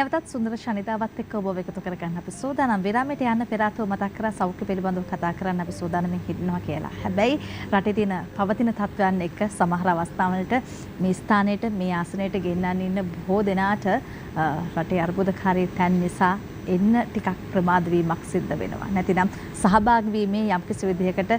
නැවතත් සුන්දර ශනිදාවත් එක්ක ඔබ එකතු කරගන්න අපි සූදානම්. විරාමයට යන්න පෙර ආතෝ මතක් කරා සෞඛ්‍ය පිළිබඳව කතා කරන්න අපි සූදානම්ෙන් හිටිනවා කියලා. හැබැයි රටේ තියෙන පවතින තත්ත්වයන් එක්ක සමහර අවස්ථාවලට මේ ස්ථානයට මේ ආසනයට ගෙන්නන්න ඉන්න බොහෝ දෙනාට රටේ අර්බුදකාරී තැන් නිසා එන්න ටිකක් ප්‍රමාද වීමක් සිද්ධ වෙනවා. නැතිනම් සහභාගී වීමේ යම්කිසි විදිහකට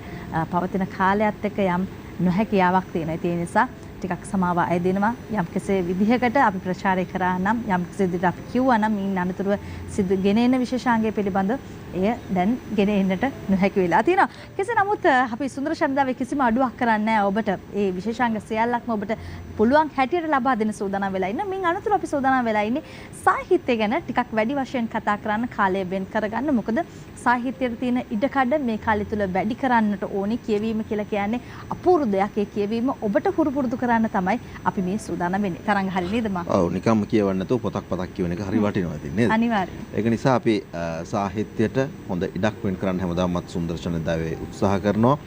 පවතින කාලයත් එක්ක යම් නොහැකියාවක් තියෙනවා. ඒ නිසා ටිකක් සමාව අය දෙනවා. යම්කිසි විදිහකට අපි ප්‍රචාරය කරා නම් යම්කිසි විදිහට අපි කිව්වා නම් මේ අනතුරුව සිදු ගෙන එන විශේෂාංගය පිළිබඳ එය දැන් ගෙන එන්නට නොහැකි වෙලා තියෙනවා. කෙසේ නමුත් අපි සුන්දර ශනිදාවේ කිසිම අඩුවක් කරන්නේ නැහැ ඔබට. මේ විශේෂාංග සියල්ලක්ම ඔබට පුළුවන් හැටියට ලබා දෙන්න සූදානම් වෙලා ඉන්න. මින් අනතුරු අපි සූදානම් වෙලා ඉන්නේ සාහිත්‍ය ගැන ටිකක් වැඩි වශයෙන් කතා කරන්න කාලය වෙන් කරගන්න. මොකද සාහිත්‍යයේ තියෙන ඉඩකඩ මේ කාලය තුල වැඩි කරන්නට ඕනේ. කියවීම කියලා කියන්නේ අපූර්ව දෙයක්. ඒ කියවීම ඔබට පුරුදු කරන්න තමයි අපි මේ සූදානම් වෙන්නේ. තරංග හරි නේද මම? ඔව් නිකම්ම කියවන්න නැතුව පොතක් කියවන එක හරි වටිනවා ඉතින් නේද? අනිවාර්යයෙන්. ඒක නිසා අපි සාහිත්‍යයට හොඳ ඉඩක් වෙන් කරන්න හැමදාමත් සුන්දර ශනිදාවේ උත්සාහ කරනවා.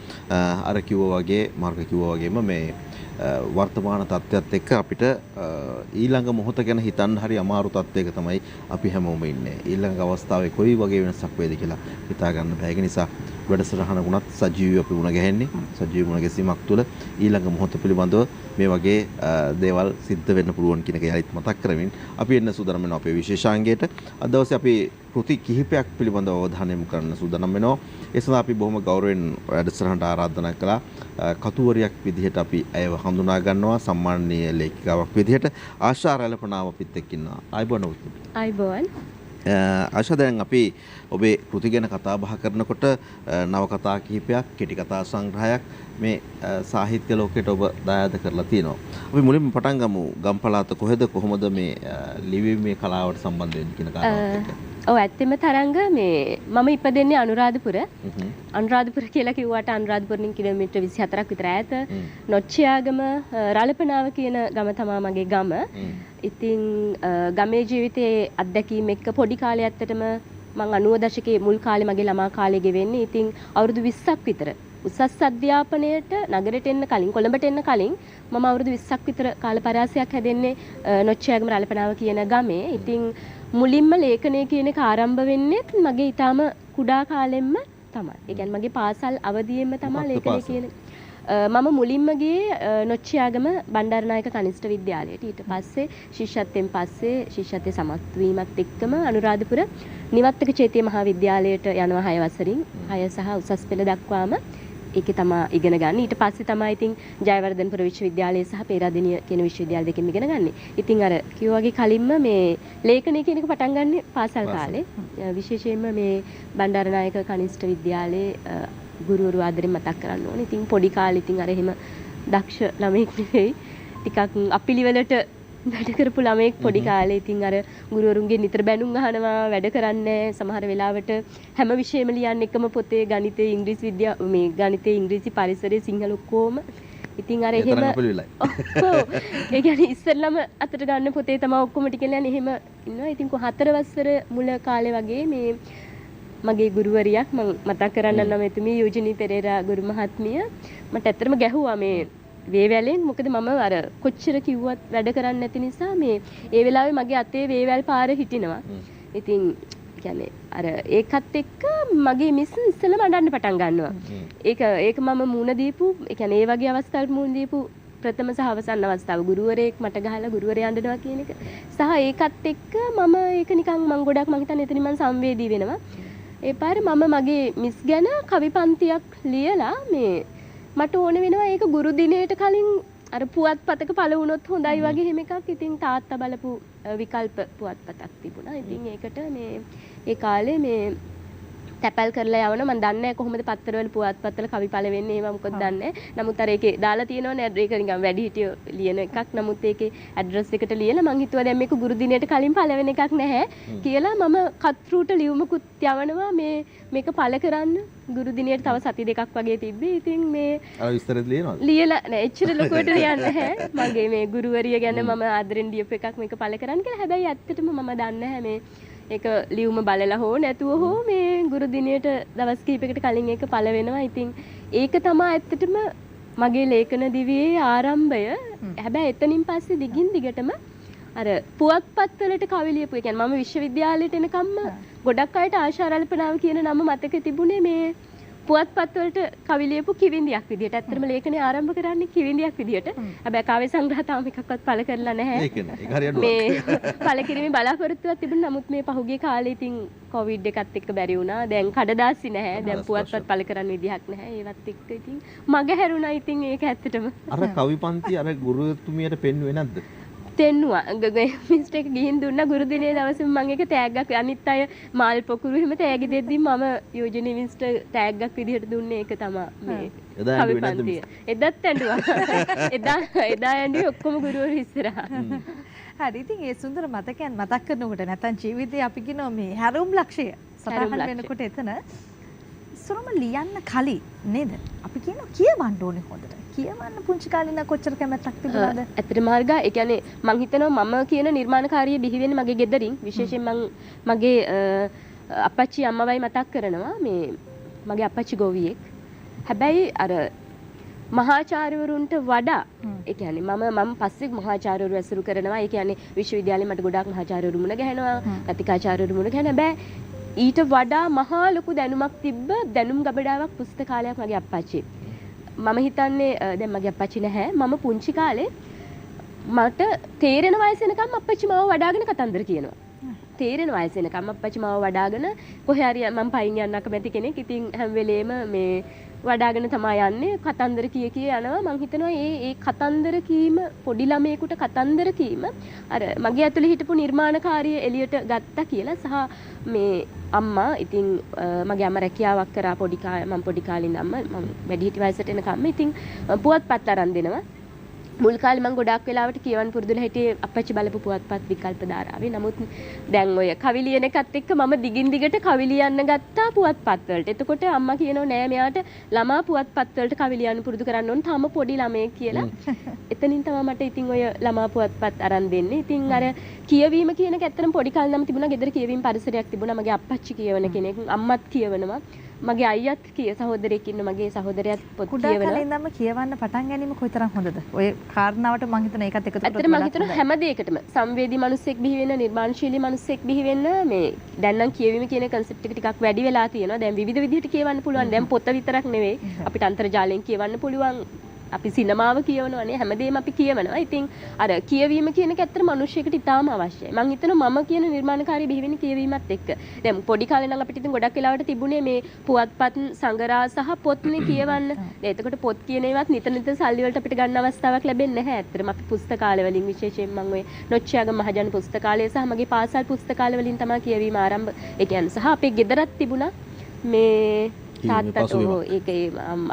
අර කිව්වා වගේ මාර්ග කිව්වා වගේම මේ වර්තමාන තත්ත්වයට එක්ක අපිට ඊළඟ මොහොත ගැන හිතන්න හරි අමාරු තත්ත්වයක තමයි අපි හැමෝම ඉන්නේ. ඊළඟ අවස්ථාවේ කොයි වගේ වෙනසක් වේද කියලා හිතා ගන්න බෑ. ඒක නිසා වැඩසටහනකුණත් සජීවීව අපි වුණ ගැහෙන්නේ. සජීවී වුණ ගැසීමක් තුළ ඊළඟ මොහොත පිළිබඳව මේ වගේ දේවල් සිද්ධ වෙන්න පුළුවන් කියන එක යලිත් මතක් කරමින් අපි එන්න සූදානම් වෙනවා අපේ විශේෂාංගයට. අද දවසේ අපි කෘති කිහිපයක් පිළිබඳව අවධානය යොමු කරන්න සූදානම් වෙනවා. ඒ සඳහා අපි බොහොම ගෞරවයෙන් වැඩසටහනට ආරාධනා කළා. කතුවරියක් විදිහට අපි ඇයව හඳුනා ගන්නවා. සම්මානීය ලේඛිකාවක් විදිහට ආශා රැළපනාව අපිත් එක්ක ඉන්නවා. ආයිබෝන්. ආයිබෝන්. ආශා දැන් අපි ඔබේ කෘති ගැන කතා බහ කරනකොට නවකතා කිහිපයක්, කෙටි කතා සංග්‍රහයක් මේ සාහිත්‍ය ලෝකයට ඔබ දායාද කරලා තියෙනවා. අපි මුලින්ම පටන් ගමු. ගම්පලාත කොහෙද කොහොමද මේ ලිවීමේ කලාවට සම්බන්ධ වෙන්නේ කියන කාරණාවත් එක්ක. ඔව් ඇත්තම තරංග මේ මම ඉපදෙන්නේ අනුරාධපුර. අනුරාධපුර කියලා කිව්වට අනුරාධපුරෙන් කිලෝමීටර් 24ක් විතර ඈත. නොච්චියාගම රළපනාව කියන ගම තමයි මගේ ගම. ඉතින් ගමේ ජීවිතයේ අත්දැකීම් එක්ක පොඩි කාලේ ඇත්තටම මම 90 දශකයේ මුල් කාලේ මගේ ළමා කාලේ ගෙවෙන්නේ. ඉතින් අවුරුදු 20ක් විතර උසස් අධ්‍යාපනයට නගරයට එන්න කලින් කොළඹට එන්න කලින් මම අවුරුදු 20ක් විතර කාල පරාසයක් හැදෙන්නේ නොච්චියාගම රළපනාව කියන ගමේ. ඉතින් මුලින්ම ලේඛනය කියන එක ආරම්භ වෙන්නේ මගේ ඊටාම කුඩා කාලෙම්ම තමයි. ඒ කියන්නේ මගේ පාසල් අවදියේම තමයි ලේඛනය කියන මම මුලින්ම ගියේ නොච්චියාගම බණ්ඩාරනායක කනිෂ්ඨ විද්‍යාලයට. ඊට පස්සේ ශිෂ්‍යත්වයෙන් පස්සේ ශිෂ්‍යත්වයේ සමත් වීමත් එක්කම අනුරාධපුර නිවත්තක චේතිය මහා විද්‍යාලයට යනවා 6 වසරින්. 6 සහ උසස් පෙළ දක්වාම ඒකේ තමයි ඉගෙන ගන්න. ඊට පස්සේ තමයි ඉතින් ජයවර්ධනපුර විශ්වවිද්‍යාලය සහ පේරාදෙණිය කියන විශ්වවිද්‍යාල දෙකෙන් ඉගෙන ගන්න. ඉතින් අර කිව්වා වගේ කලින්ම මේ ලේඛනය කියන එක පටන් ගන්න පාසල් කාලේ. විශේෂයෙන්ම මේ බණ්ඩාරනායක කනිෂ්ඨ විද්‍යාලයේ ගුරුවරු ආදරෙන් මතක් කරන්න ඕනේ. ඉතින් පොඩි කාලේ ඉතින් අර එහෙම දක්ෂ ළමෙක් නෙවෙයි. ටිකක් අපිලිවෙලට වැඩ කරපු ළමෙක් පොඩි කාලේ. ඉතින් අර ගුරුවරුන්ගෙන් නිතර බැනුම් අහනවා, වැඩ කරන්නේ සමහර වෙලාවට හැම විෂයෙම ලියන්න එකම පොතේ ගණිතේ ඉංග්‍රීසි විද්‍යාව මේ ගණිතේ ඉංග්‍රීසි පරිසරයේ සිංහල ඔක්කොම. ඉතින් අර එහෙම ඒ කියන්නේ ඉස්සෙල්ලම අතට ගන්න පොතේ තමයි ඔක්කොම ටික ලියන්නේ. එහෙම ඉන්නවා. ඉතින් 4 වසර මුල කාලේ වගේ මේ මගේ ගුරුවරියක් මම මතක් කරන්න නම් එතුමිය යූජිනී පෙරේරා ගුරු මහත්මිය මට ඇත්තටම ගැහුවා මේ වේවැලෙන්. මොකද මම අර කොච්චර කිව්වත් වැඩ කරන්නේ නැති නිසා මේ ඒ වෙලාවේ මගේ අතේ වේවැල් පාර හිටිනවා. ඉතින් කියන්නේ අර ඒකත් එක්ක මගේ මිස් ඉස්සෙල්ලාම අඬන්න පටන් ගන්නවා. ඒක මම මුණ දීපු ඒ කියන්නේ ඒ වගේ අවස්ථාවකට මුණ දීපු ප්‍රථම සහ අවසන් අවස්ථාව. ගුරුවරයෙක් මට ගහලා ගුරුවරයා අඬනවා කියන එක. සහ ඒකත් එක්ක මම ඒක නිකන් මම ගොඩක් මම හිතන්නේ එතනින් මම සංවේදී වෙනවා. ඒ පාරේ මම මගේ මිස් ගැන කවි පන්තියක් ලියලා මේ මට ඕන වෙනවා ඒක ගුරු දිනේට කලින් අර පුවත්පතක පළ වුණොත් හොඳයි වගේ එහෙම එකක්. ඉතින් තාත්තා බලපු විකල්ප පුවත්පතක් තිබුණා. ඉතින් ඒකට මේ ඒ කාලේ මේ තැපැල් කරලා යවන මම දන්නේ නැහැ කොහොමද පත්තරවල පුවත්පත්වල කවි පළ වෙන්නේ ඒවා මොකද දන්නේ. නමුත් අර ඒකේ දාලා තියෙනවනේ ඒක නිකන් වැඩිහිටියෝ ලියන එකක්. නමුත් ඒකේ ඇඩ්‍රස් එකට ලියලා මං හිතුවා දැන් මේක ගුරු දිනයට කලින් පළ වෙන එකක් නැහැ කියලා මම කත්රූට ලියුමකුත් යවනවා මේක පළ කරන්න. ගුරු දිනයට තව සති දෙකක් වගේ තිබ්බේ. ඉතින් මේ අර විස්තරෙත් ලියනවද? ලියලා නෑ එච්චර ලොකුවට ලියන්නේ නැහැ. මගේ මේ ගුරුවරිය ගැන මම ආදරෙන් ලියපු එකක් මේක පළ කරන්න කියලා. හැබැයි ඇත්තටම මම දන්නේ නැහැ මේ ඒක ලියුම බලලා හෝ නැතුව හෝ මේ ගුරු දිනයට දවස් කිහිපයකට කලින් ඒක පළ වෙනවා. ඉතින් ඒක තමයි ඇත්තටම මගේ ලේඛන දිවියේ ආරම්භය. හැබැයි එතනින් පස්සේ දිගින් දිගටම අර පුවත්පත් වලට කවි ලියපු. ඒ කියන්නේ මම විශ්වවිද්‍යාලයට එනකම්ම ගොඩක් අයට ආශා රල්පනාව කියන නම මතක තිබුණේ මේ පුවත්පත් වලට කවි ලියපු කිවිඳියක් විදියට. ඇත්තටම ලේඛනය ආරම්භ කරන්නේ කිවිඳියක් විදියට. හැබැයි කාව්‍ය සංග්‍රහ තාම එකක්වත් පළ කරලා නැහැ. ඒක නෑ. ඒක හරියට මේ පළ කිරීමේ බලාපොරොත්තුවක් තිබුණා. නමුත් මේ පහුගිය කාලේ ඉතින් කොවිඩ් එකත් එක්ක බැරි වුණා. දැන් කඩදාසි නැහැ. දැන් පුවත්පත් පළ කරන්න විදිහක් නැහැ. ඒවත් එක්ක ඉතින් මග හැරුණා. ඉතින් ඒක ඇත්තටම අර කවි පන්ති අර ගුරුතුමියට පෙන්වුවේ නැද්ද? තෙන්නවා මිස්ට එක ගිහින් දුන්න ගුරු දිනේ දවසේ මම එක තෑග්ගක් අනිත් අය මාල් පොකුරු එහෙම තෑගි දෙද්දි මම යෝජනී මිස්ට තෑග්ගක් විදිහට දුන්නේ ඒක තමයි මේ එදා ඇඬුවේ නැද්ද මිස්? එදත් ඇඬුවා. එදා ඇඬුවේ ඔක්කොම ගුරුවරු ඉස්සරහා. හරි ඉතින් ඒ සුන්දර මතකයන් මතක් කරනකොට නැත්නම් ජීවිතේ අපි කියනවා මේ හැරුම් ලක්ෂය සටහන් වෙනකොට එතන ඉස්සරම ලියන්න කලින් නේද? අපි කියනවා කියවන්න ඕනේ හොඳට. කියවන්න පුංචි කාලේ ඉඳන් කොච්චර කැමැත්තක් තිබුණාද? ඇත්තට මාර්ගා ඒ කියන්නේ මං හිතනවා මම කියන නිර්මාණකාරිය බිහි වෙන්නේ මගේ ගෙදරින්. විශේෂයෙන් මං මගේ අප්පච්චි අම්මවයි මතක් කරනවා මේ මගේ අප්පච්චි ගෝවියෙක්. හැබැයි අර මහාචාර්යවරුන්ට වඩා ඒ කියන්නේ මම පස්සේ මහාචාර්යවරු ඇසුරු කරනවා. ඒ කියන්නේ විශ්වවිද්‍යාලේ මට ගොඩාක් මහාචාර්යවරු මුණ ගැහෙනවා. කතිකාචාර්යවරු මුණ ගැහෙන හැබැයි ඊට වඩා මහා ලොකු දැනුමක් තිබ්බ දැනුම් ගබඩාවක් පුස්තකාලයක් මගේ අප්පච්චි. මම හිතන්නේ දැන් මගේ අප්පච්චි නැහැ. මම පුංචි කාලේ මට තේරෙන වයස එනකම් අප්පච්චි මාව වඩාගෙන කතන්දර කියනවා. තේරෙන වයස එනකම් අප්පච්චි මාව වඩාගෙන කොහේ හරි මම පයින් යන්න අකමැති කෙනෙක්. ඉතින් හැම වෙලේම මේ වඩාගෙන තමයි යන්නේ. කතන්දර කිය යනවා. මං හිතනවා ඒ කතන්දර කීම පොඩි ළමයෙකුට කතන්දර කීම අර මගේ ඇතුලේ හිටපු නිර්මාණකාරිය එළියට ගත්තා කියලා සහ මේ අම්මා ඉතින් මගේ අම්මා රැකියාවක් කරා මම පොඩි කාලේ ඉඳන්ම මම වැඩිහිටි වයසට එනකම්ම ඉතින් පුවත්පත් අරන් දෙනවා. මුල් කාලේ මම ගොඩාක් වෙලාවට කියවන්න පුරුදුලා හිටියේ අප්පච්චි බලපු පුවත්පත් විකල්ප ධාරාවේ. නමුත් දැන් ඔය කවි ලියන එකත් එක්ක මම දිගින් දිගට කවි ලියන්න ගත්තා පුවත්පත් වලට. එතකොට අම්මා කියනවා නෑ මෙයාට ළමා පුවත්පත් වලට කවි ලියන්න පුරුදු කරන්න ඕන තාම පොඩි ළමයෙක් කියලා. එතනින් තමයි මට ඉතින් ඔය ළමා පුවත්පත් අරන් දෙන්නේ. ඉතින් අර කියවීම කියන එක ඇත්තටම පොඩි කාලේ නම් තිබුණා. ගෙදර කියවීම පරිසරයක් තිබුණා. මගේ අප්පච්චි කියවන කෙනෙක්, අම්මත් කියවනවා. මගේ අයියත් සහෝදරයෙක් ඉන්න මගේ සහෝදරයාත් පොත් කියවනවා. කුඩා කාලේ ඉඳන්ම කියවන්න පටන් ගැනීම කොයිතරම් හොඳද? ඔය කාරණාවට මම හිතන ඒකත් එකතු කරලා ඇත්තට මම හිතන හැම දෙයකටම සංවේදී මිනිස්සෙක් බිහි වෙන්න, නිර්මාණශීලී මිනිස්සෙක් බිහි වෙන්න මේ දැන් නම් කියවීම කියන concept එක ටිකක් වැඩි වෙලා තියෙනවා. දැන් විවිධ විදිහට කියවන්න පුළුවන්. දැන් පොත විතරක් නෙවෙයි. අපිට අන්තර්ජාලයෙන් කියවන්න පුළුවන්. අපි සිනමාව කියවනවානේ හැමදේම අපි කියවනවා. ඉතින් අර කියවීම කියන එක ඇත්තට මිනිහෙකුට ඉතාම අවශ්‍යයි. මම හිතනවා මම කියන නිර්මාණකාරී බිහි වෙන්නේ කියවීමත් එක්ක. දැන් පොඩි කාලේ නම් අපිට ඉතින් ගොඩක් වෙලාවට තිබුණේ මේ පුවත්පත් සංගරා සහ පොත්නේ කියවන්න. දැන් එතකොට පොත් කියන ඒවාත් නිතර නිතර සල්ලි වලට අපිට ගන්න අවස්ථාවක් ලැබෙන්නේ නැහැ. ඇත්තටම අපි පුස්තකාල වලින් විශේෂයෙන් මම ඔය නොච්චියාගම මහජන පුස්තකාලය සහ මගේ පාසල් පුස්තකාල වලින් තමයි කියවීම ආරම්භ. ඒ කියන්නේ සහ අපේ ගෙදරත් තිබුණා මේ තාත්තට ඒකේ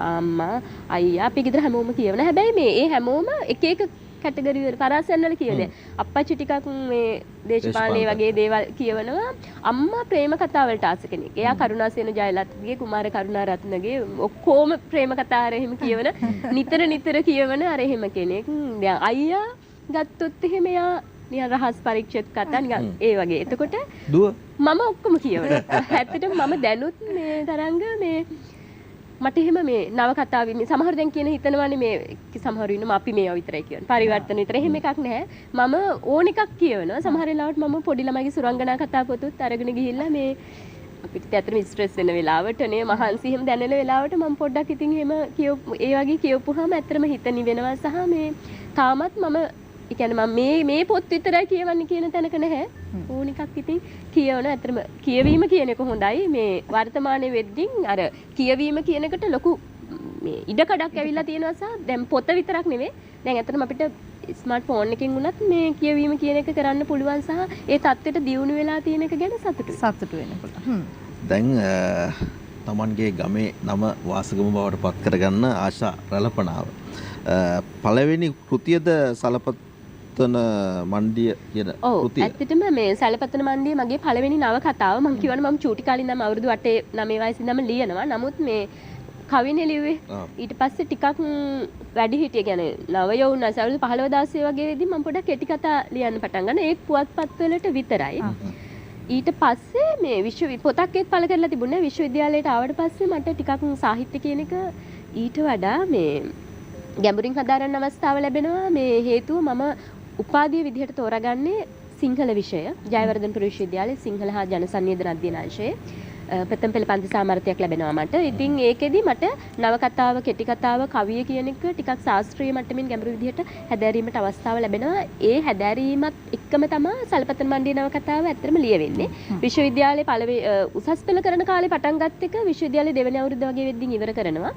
අම්මා අයියා අපි ගෙදර හැමෝම කියවන. හැබැයි මේ ඒ හැමෝම එක එක කැටගරි වල තරසයන් වල කියවන්නේ. අප්පච්චි ටිකක් මේ දේශපාලනේ වගේ දේවල් කියවනවා. අම්මා ප්‍රේම කතා වලට ආස කෙනෙක්. එයා කරුණාසේන ජයලත්ගේ කුමාර කරුණාරත්නගේ ඔක්කොම ප්‍රේම කතා අර එහෙම කියවන නිතර කියවන අර එහෙම කෙනෙක්. දැන් අයියා ගත්තොත් එහෙම එයා නිකන් රහස් පරීක්ෂිත කතා නිකන් ඒ වගේ. එතකොට දුව මම ඔක්කොම කියවනවා. ඇත්තටම මම දැනුත් මේ තරංග මේ මට එහෙම මේ නව කතා වින්නේ සමහර දැන් කියන හිතනවානේ මේ සමහර ඉන්නවා අපි මේවා විතරයි කියවන්නේ. පරිවර්තන විතර එහෙම එකක් නැහැ. මම ඕන එකක් කියවනවා. සමහර වෙලාවට මම පොඩි ළමයිගේ සුරංගනා කතා පොතුත් අරගෙන ගිහිල්ලා මේ අපිට ඇත්තටම ස්ට්‍රෙස් වෙන වෙලාවට නේ මහන්සි එහෙම දැනෙන වෙලාවට මම පොඩ්ඩක් ඉතින් එහෙම ඒ වගේ කියවපුවාම ඇත්තටම හිත නිවෙනවා සහ මේ තාමත් මම ඒ කියන්නේ මම මේ පොත් විතරයි කියවන්නේ කියන තැනක නැහැ. ඕන එකක් ඉතින් කියවන. ඇත්තටම කියවීම කියන එක හොඳයි. මේ වර්තමානයේ වෙද්දී අර කියවීම කියන එකට ලොකු මේ ඉඩකඩක් ඇවිල්ලා තියෙනවා සහ දැන් පොත විතරක් නෙවෙයි. දැන් ඇත්තටම අපිට ස්මාර්ට් ෆෝන් එකකින් වුණත් මේ කියවීම කියන එක කරන්න පුළුවන් සහ ඒ தත්ත්වයට දියුණු වෙලා තියෙන එක ගැන සතුටු වෙන්න පුළුවන්. දැන් තමන්ගේ ගමේ නම වාසගම බවට පත් කරගන්න ආශා රැළපනාව. පළවෙනි කෘතියද සලපතන මණ්ඩිය කියන කෘතිය. ඇත්තටම මේ සලපතන මණ්ඩිය මගේ පළවෙනි නව කතාව. මම කියවනේ මම චූටි කාලේ ඉඳන් අවුරුදු 8 9 වයසේ ඉඳන්ම ලියනවා. නමුත් මේ කවිනේ ලිව්වේ. ඊට පස්සේ ටිකක් වැඩි හිටිය කියන්නේ නව යවුන් අවුරුදු 15 16 වගේ වෙද්දි මම පොඩක් කෙටි කතා ලියන්න පටන් ගන්න. ඒක පුවත්පත් වලට විතරයි. ඊට පස්සේ මේ පොතක් ඒත් පළ කරලා තිබුණේ විශ්වවිද්‍යාලයට ආවට පස්සේ මට ටිකක් සාහිත්‍ය කියන එක ඊට වඩා මේ ගැඹුරින් හදාරන්න අවස්ථාව ලැබෙනවා. මේ හේතුව මම උපාධිය විදිහට තෝරාගන්නේ සිංහල විෂය ජයවර්ධනපුර විශ්වවිද්‍යාලයේ සිංහල හා ජනසන්නිවේදන අධ්‍යයන අංශයේ ප්‍රථම පෙළ පන්ති සාමර්ථ්‍යයක් ලැබෙනවා මට. ඉතින් ඒකෙදි මට නවකතාව, කෙටි කතාව, කවිය කියන එක ටිකක් ශාස්ත්‍රීය මට්ටමින් ගැඹුරු විදිහට හැදෑරීමට අවස්ථාව ලැබෙනවා. ඒ හැදෑරීමත් එක්කම තමයි සල්පතන මණ්ඩිය නවකතාව ඇත්තටම ලියවෙන්නේ. විශ්වවිද්‍යාලයේ පළවෙනි උසස් පෙළ කරන කාලේ පටන් ගත්ත එක විශ්වවිද්‍යාලයේ දෙවෙනි අවුරුද්ද වගේ වෙද්දී ඉවර කරනවා.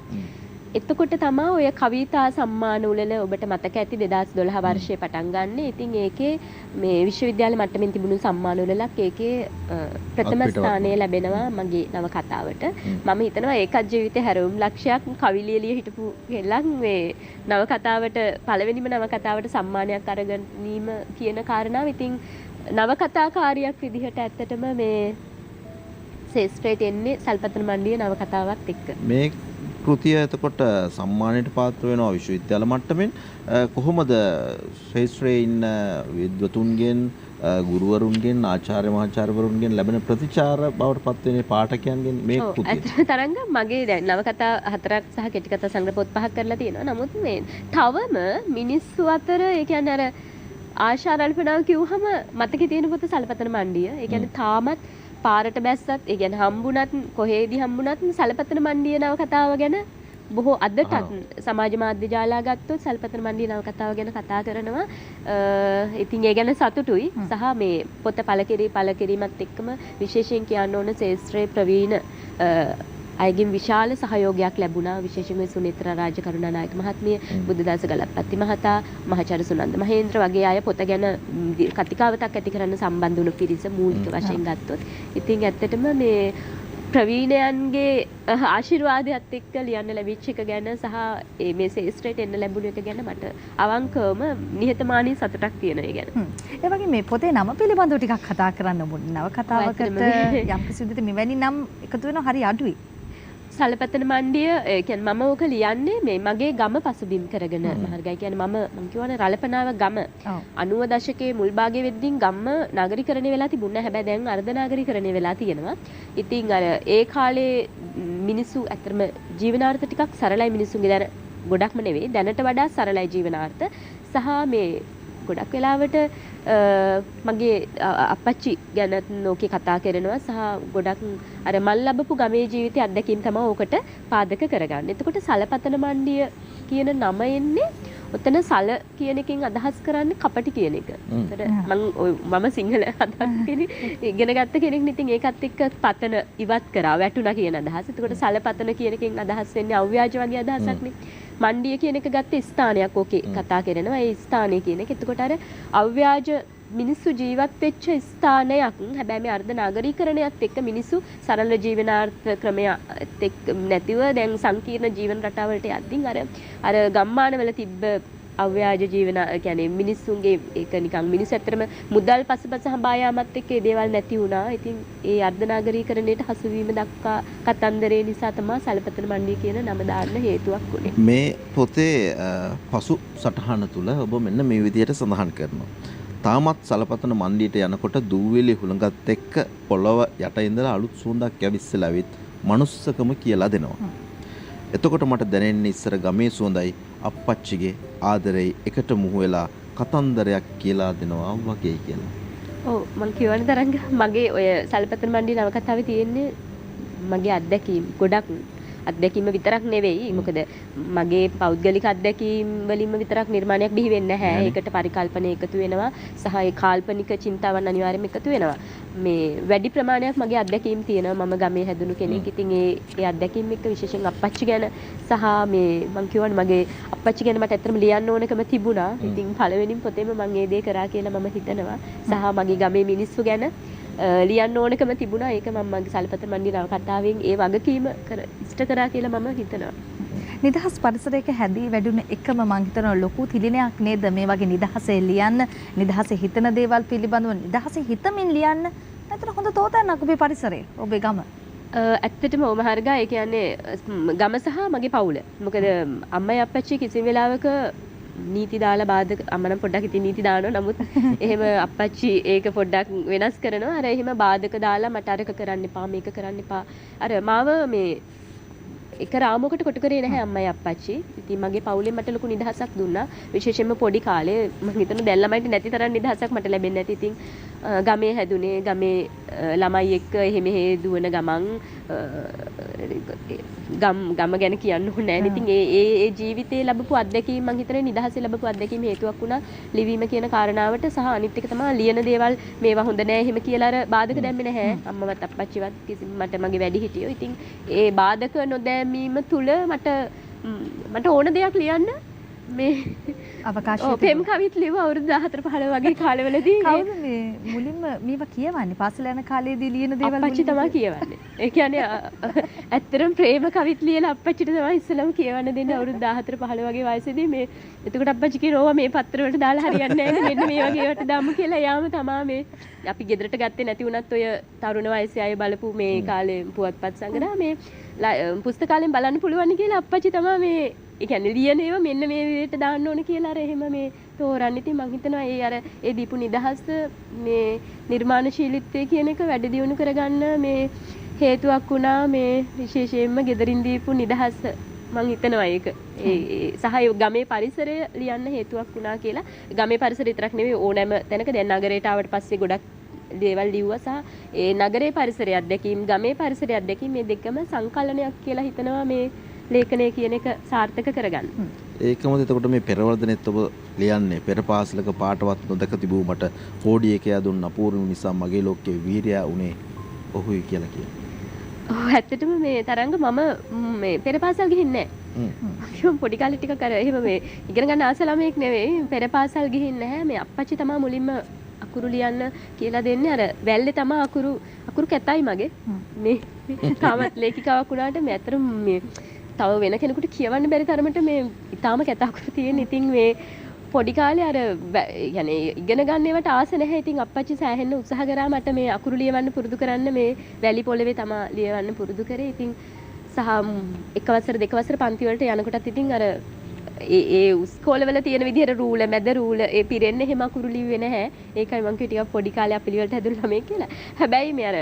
එතකොට තමයි ඔය කවිතා සම්මාන උළෙල ඔබට මතක ඇති 2012 වර්ෂයේ පටන් ගන්න. ඉතින් ඒකේ මේ විශ්වවිද්‍යාල මට්ටමින් තිබුණු සම්මාන උළෙලක් ඒකේ ප්‍රථම ස්ථානය ලැබෙනවා මගේ නවකතාවට. මම හිතනවා ඒකත් ජීවිතේ හැරවුම් ලක්ෂයක් කවි ලියලිය හිටපු හෙලක් මේ නවකතාවට පළවෙනිම නවකතාවට සම්මානයක් අරගැනීම කියන කාරණාව ඉතින් නවකතාකාරියක් විදිහට ඇත්තටම මේ ශේෂ්ත්‍රයට එන්නේ සල්පතන මණ්ඩිය නවකතාවත් එක්ක. මේ කෘතිය එතකොට සම්මානයට පාත්‍ර වෙනවා විශ්වවිද්‍යාල මට්ටමින්. කොහොමද ශාස්ත්‍රයේ ඉන්න විද්වතුන්ගෙන් ගුරුවරුන්ගෙන් ආචාර්ය මහාචාර්යවරුන්ගෙන් ලැබෙන ප්‍රතිචාර බවට පත් වෙන්නේ පාඨකයන්ගෙන් මේ කෘතිය? ඇත්තට තරංග මගේ දැන් නවකතා 4ක් සහ කෙටි කතා සංග්‍රහ පොත් 5ක් කරලා තියෙනවා. නමුත් මේ තවම මිනිස්සු අතර ඒ කියන්නේ අර ආශා රල්පනාව කිව්වහම මතකේ තියෙන පොත සල්පතන මණ්ඩිය. ඒ කියන්නේ තාමත් පාරට බැස්සත් ඒ කියන්නේ හම්බුණත් කොහේදී හම්බුණත් සල්පතන මණ්ඩිය නවකතාව ගැන බොහෝ අදටත් සමාජ මාධ්‍ය ජාලා ගත්තොත් සල්පතන මණ්ඩිය නවකතාව ගැන කතා කරනවා. ඉතින් ඒ ගැන සතුටුයි. සහ මේ පොත පළ කිරීමත් එක්කම විශේෂයෙන් කියන්න ඕන ශාස්ත්‍රයේ ප්‍රවීණ අයගෙන් විශාල සහයෝගයක් ලැබුණා. විශේෂයෙන්ම සුනේත්‍රා රාජකරුණානායක මහත්මිය, බුද්ධදාස ගලප්පත්ති මහතා, මහාචාර්ය සුනන්ද මහේන්ද්‍ර වගේ අය පොත ගැන කතිකාවතක් ඇති කරන්න සම්බන්ධ වුණු පිරිස මූලික වශයෙන් ගත්තොත්. ඉතින් ඇත්තටම මේ ප්‍රවීණයන්ගේ ආශිර්වාදයත් එක්ක ලියන්න ලැබිච්ච එක ගැන සහ මේ ශාස්ත්‍රයට එන්න ලැබුණ එක ගැන මට අවංකවම නිහතමානී සතුටක් තියෙනවා ඒ ගැන. ඒ වගේ මේ පොතේ නම පිළිබඳව ටිකක් කතා කරන්න ඕනේ. නවකතාවකට යම් කිසි විදිහට මෙවැනි නම් එකතු වෙනවා හරි අඩුයි. සල්පතන මණ්ඩිය කියන්නේ මම ඕක ලියන්නේ මේ මගේ ගම පසුබිම් කරගෙන මහර්ගයි කියන්නේ මම කියවනේ රළපනාව ගම 90 දශකයේ මුල් භාගයේ වෙද්දී ගම නගරීකරණය වෙලා තිබුණා. හැබැයි දැන් අර්ධ නගරීකරණය වෙලා තියෙනවා. ඉතින් අර ඒ කාලේ මිනිස්සු ඇත්තටම ජීවනාර්ථ ටිකක් සරලයි මිනිස්සුන්ගේ දැන ගොඩක්ම නෙවෙයි දැනට වඩා සරලයි ජීවනාර්ථ සහ මේ ගොඩක් වෙලාවට මගේ අපච්චි ගැන නෝකේ කතා කරනවා සහ ගොඩක් අර මල් ලැබපු ගමේ ජීවිතය අත්දැකීම් තමයි ඕකට පාදක කරගන්නේ. එතකොට සලපතන මණ්ඩිය කියන නම එන්නේ ඔතන සල කියන එකෙන් අදහස් කරන්නේ කපටි කියන එක. මම සිංහල ඉගෙන ගත්ත කෙනෙක් නේ. ඉතින් ඒකත් එක්ක පතන ඉවත් කරා වැටුණා කියන අදහස. එතකොට සලපතන කියන එකෙන් අදහස් වෙන්නේ අව්‍යාජ වගේ අදහසක් නේ. මණ්ඩිය කියන එක ගත්ත ස්ථානයක් ඕකේ කතා කරනවා. ඒ ස්ථානය කියන එක. එතකොට අර අව්‍යාජ මිනිස්සු ජීවත් වෙච්ච ස්ථානයක්. හැබැයි මේ අර්ධ නාගරීකරණයත් එක්ක මිනිස්සු සරල ජීවනාර්ථ ක්‍රමයක් එක්ක නැතිව දැන් සංකීර්ණ ජීවන රටාවලට යද්දී අර ගම්මානවල තිබ්බ අව්‍යාජ ජීවන කියන්නේ මිනිස්සුන්ගේ ඒක නිකන් මිනිස් ඇත්තටම මුදල් පසුපස හඹා යාමත් එක්ක ඒ දේවල් නැති වුණා. ඉතින් ඒ අර්ධ නාගරීකරණයට හසු වීම දක්වා කතන්දරේ නිසා තමයි සල්පතන මණ්ඩිය කියන නම දාන්න හේතුවක් වුණේ. මේ පොතේ පසු සටහන තුල ඔබ මෙන්න මේ විදිහට සඳහන් කරනවා. තාමත් සලපතන මණ්ඩියට යනකොට දූවිලි හුළඟත් එක්ක පොළව යට ඉඳලා අලුත් සුවඳක් ඇවිස්සලා ඇවිත් මනුස්සකම කියලා දෙනවා. එතකොට මට දැනෙන්නේ ඉස්සර ගමේ සුවඳයි අප්පච්චිගේ ආදරෙයි එකට මුහු වෙලා කතන්දරයක් කියලා දෙනවා වගේ කියලා. ඔව් මම කියවන තරංග මගේ ඔය සල්පතන මණ්ඩිය නවකතාවේ තියෙන්නේ මගේ අත්දැකීම් ගොඩක් අත්දැකීම විතරක් නෙවෙයි. මොකද මගේ පෞද්ගලික අත්දැකීම් වලින්ම විතරක් නිර්මාණයක් බිහි වෙන්නේ නැහැ. ඒකට පරිකල්පන එකතු වෙනවා සහ ඒ කාල්පනික චින්තාවන් අනිවාර්යයෙන්ම එකතු වෙනවා. මේ වැඩි ප්‍රමාණයක් මගේ අත්දැකීම් තියෙනවා. මම ගමේ හැදුණු කෙනෙක්. ඉතින් ඒ අත්දැකීම් එක්ක විශේෂයෙන් අප්පච්චි ගැන සහ මේ මම කියවනේ මගේ අප්පච්චි ගැන මට ඇත්තටම ලියන්න ඕනකම තිබුණා. ඉතින් පළවෙනිම පොතේම මම ඒ දේ කරා කියලා මම හිතනවා. සහ මගේ ගමේ මිනිස්සු ගැන ලියන්න ඕනකම තිබුණා. ඒක මම මගේ සල්පතන මණ්ඩිය නවකතාවෙන් ඒ වගකීම ඉෂ්ට කරා කියලා මම හිතනවා. නිදහස් පරිසරයක හැදී වැඩුණ එකම මං හිතනවා ලොකු තිලිනයක් නේද මේ වගේ නිදහසේ ලියන්න, නිදහසේ හිතන දේවල් පිළිබඳව නිදහසේ හිතමින් ලියන්න. නැත්නම් හොඳ තෝතන්නක් ඔබේ පරිසරය, ඔබේ ගම. ඇත්තටම ඔම හර්ගා ඒ කියන්නේ ගම සහ මගේ පවුල. මොකද අම්මයි අප්පච්චි කිසිම වෙලාවක නීති දාලා බාධක අම්මනම් පොඩ්ඩක් ඉතින් නීති දානවා. නමුත් එහෙම අප්පච්චි ඒක පොඩ්ඩක් වෙනස් කරනවා. අර එහෙම බාධක දාලා මට අරක කරන්න එපා මේක කරන්න එපා. අර මාව මේ එක රාමුවකට කොටු කරේ නැහැ අම්මයි අප්පච්චි. ඉතින් මගේ පවුලෙන් මට ලොකු නිදහසක් දුන්නා. විශේෂයෙන්ම පොඩි කාලේ මම හිතන දැන් ළමයින්ට නැති තරම් නිදහසක් මට ලැබෙන්නේ නැති. ඉතින් ගමේ හැදුනේ ගමේ ළමයි එක්ක එහෙ මෙහෙ දුවන ගමන් ගම ගැන කියන්න ඕනේ නැහැ. ඉතින් ඒ ජීවිතේ ලැබපු අත්දැකීම් මම හිතන්නේ නිදහසේ ලැබපු අත්දැකීම් හේතුවක් වුණා ලිවීම කියන කාරණාවට. සහ අනිත් එක තමයි ලියන දේවල් මේවා හොඳ නෑ එහෙම කියලා අර බාධක දැම්මේ නැහැ. අම්මවත් අප්පච්චිවත් කිසිම මට මගේ වැඩිහිටියෝ. ඉතින් ඒ බාධක නොදැමීම තුල මට ඕන දෙයක් ලියන්න මේ අවකාශය පෙම් කවිත් ලියව අවුරුදු 14 15 වගේ කාලවලදී. කවුද මේ මුලින්ම මේවා කියවන්නේ? පාසල යන කාලේදී ලියන දේවල් අප්පච්චි තමයි කියවන්නේ. ඒ කියන්නේ ඇත්තටම ප්‍රේම කවිත් ලියලා අප්පච්චිට තමයි ඉස්සෙල්ලාම කියවන්න දෙන්නේ අවුරුදු 14 15 වගේ වයසේදී. මේ එතකොට අප්පච්චි කියනවා මේ පත්‍ර වලට දාලා හරියන්නේ නැහැ මෙන්න මේ වගේ ඒවට දාමු කියලා. යාම තමයි මේ අපි ගෙදරට ගත්තේ නැති වුණත් ඔය තරුණ වයසේ අය බලපු මේ කාලේ පුවත්පත් සංග්‍රහ මේ පුස්තකාලෙන් බලන්න පුළුවන් කියලා අප්පච්චි තමයි මේ ඒ කියන්නේ ලියන ඒවා මෙන්න මේ විදිහට දාන්න ඕන කියලා අර එහෙම මේ තෝරන්නේ. ඉතින් මම හිතනවා ඒ දීපු නිදහස මේ නිර්මාණශීලීත්වය කියන එක වැඩි දියුණු කරගන්න මේ හේතුවක් වුණා. මේ විශේෂයෙන්ම ගෙදරින් දීපු නිදහස මම හිතනවා ඒක සහ ගමේ පරිසරය ලියන්න හේතුවක් වුණා කියලා. ගමේ පරිසරය විතරක් නෙවෙයි ඕනෑම තැනක දැන් නගරයට ආවට පස්සේ ගොඩක් දේවල් ලිව්වා. සහ ඒ නගරේ පරිසරය අත්දැකීම් ගමේ පරිසරය අත්දැකීම් මේ දෙකම සංකලනයක් කියලා හිතනවා මේ ලේඛනය කියන එක සාර්ථක කරගන්න. ඒකමද එතකොට මේ පෙරවර්ධනෙත් ඔබ ලියන්නේ පෙර පාසලක පාටවත් නොදක තිබූ මට කෝඩි එකයා දුන්න අපූර්ව නිසා මගේ ලෝකයේ වීරයා උනේ ඔහුයි කියලා කියනවා. ඔව් ඇත්තටම මේ තරංග මම මේ පෙර පාසල් ගිහින්නේ නැහැ. පොඩි කාලේ ටිකක් අර එහෙම මේ ඉගෙන ගන්න ආස ළමයෙක් නෙවෙයි. පෙර පාසල් ගිහින් නැහැ. මේ අප්පච්චි තමයි මුලින්ම අකුරු ලියන්න කියලා දෙන්නේ. අර වැල්ලේ තමයි අකුරු කැතයි මගේ. මේ තාමත් ලේඛිකාවක් වුණාට මේ අතර මේ තව වෙන කෙනෙකුට කියවන්න බැරි තරමට මේ ඊටාම කැත අකුරු තියෙන. ඉතින් මේ පොඩි කාලේ අර يعني ඉගෙන ගන්න ඒවට ආස නැහැ. ඉතින් අප්පච්චි සෑහෙන්න උත්සාහ කරා මට මේ අකුරු ලියවන්න පුරුදු කරන්න. මේ වැලි පොළවේ තමයි ලියවන්න පුරුදු කරේ. ඉතින් සහ එක වසර දෙක වසර පන්ති වලට යනකොටත් ඉතින් අර ඒ ඉස්කෝලවල තියෙන විදිහට රූල මැද රූල ඒ පිරෙන්නේ එහෙම අකුරු ලිව්වේ නැහැ. ඒකයි මං කිව්වේ ටිකක් පොඩි කාලේ අපි ලියවලට හැදුණු ළමයි කියලා. හැබැයි මේ අර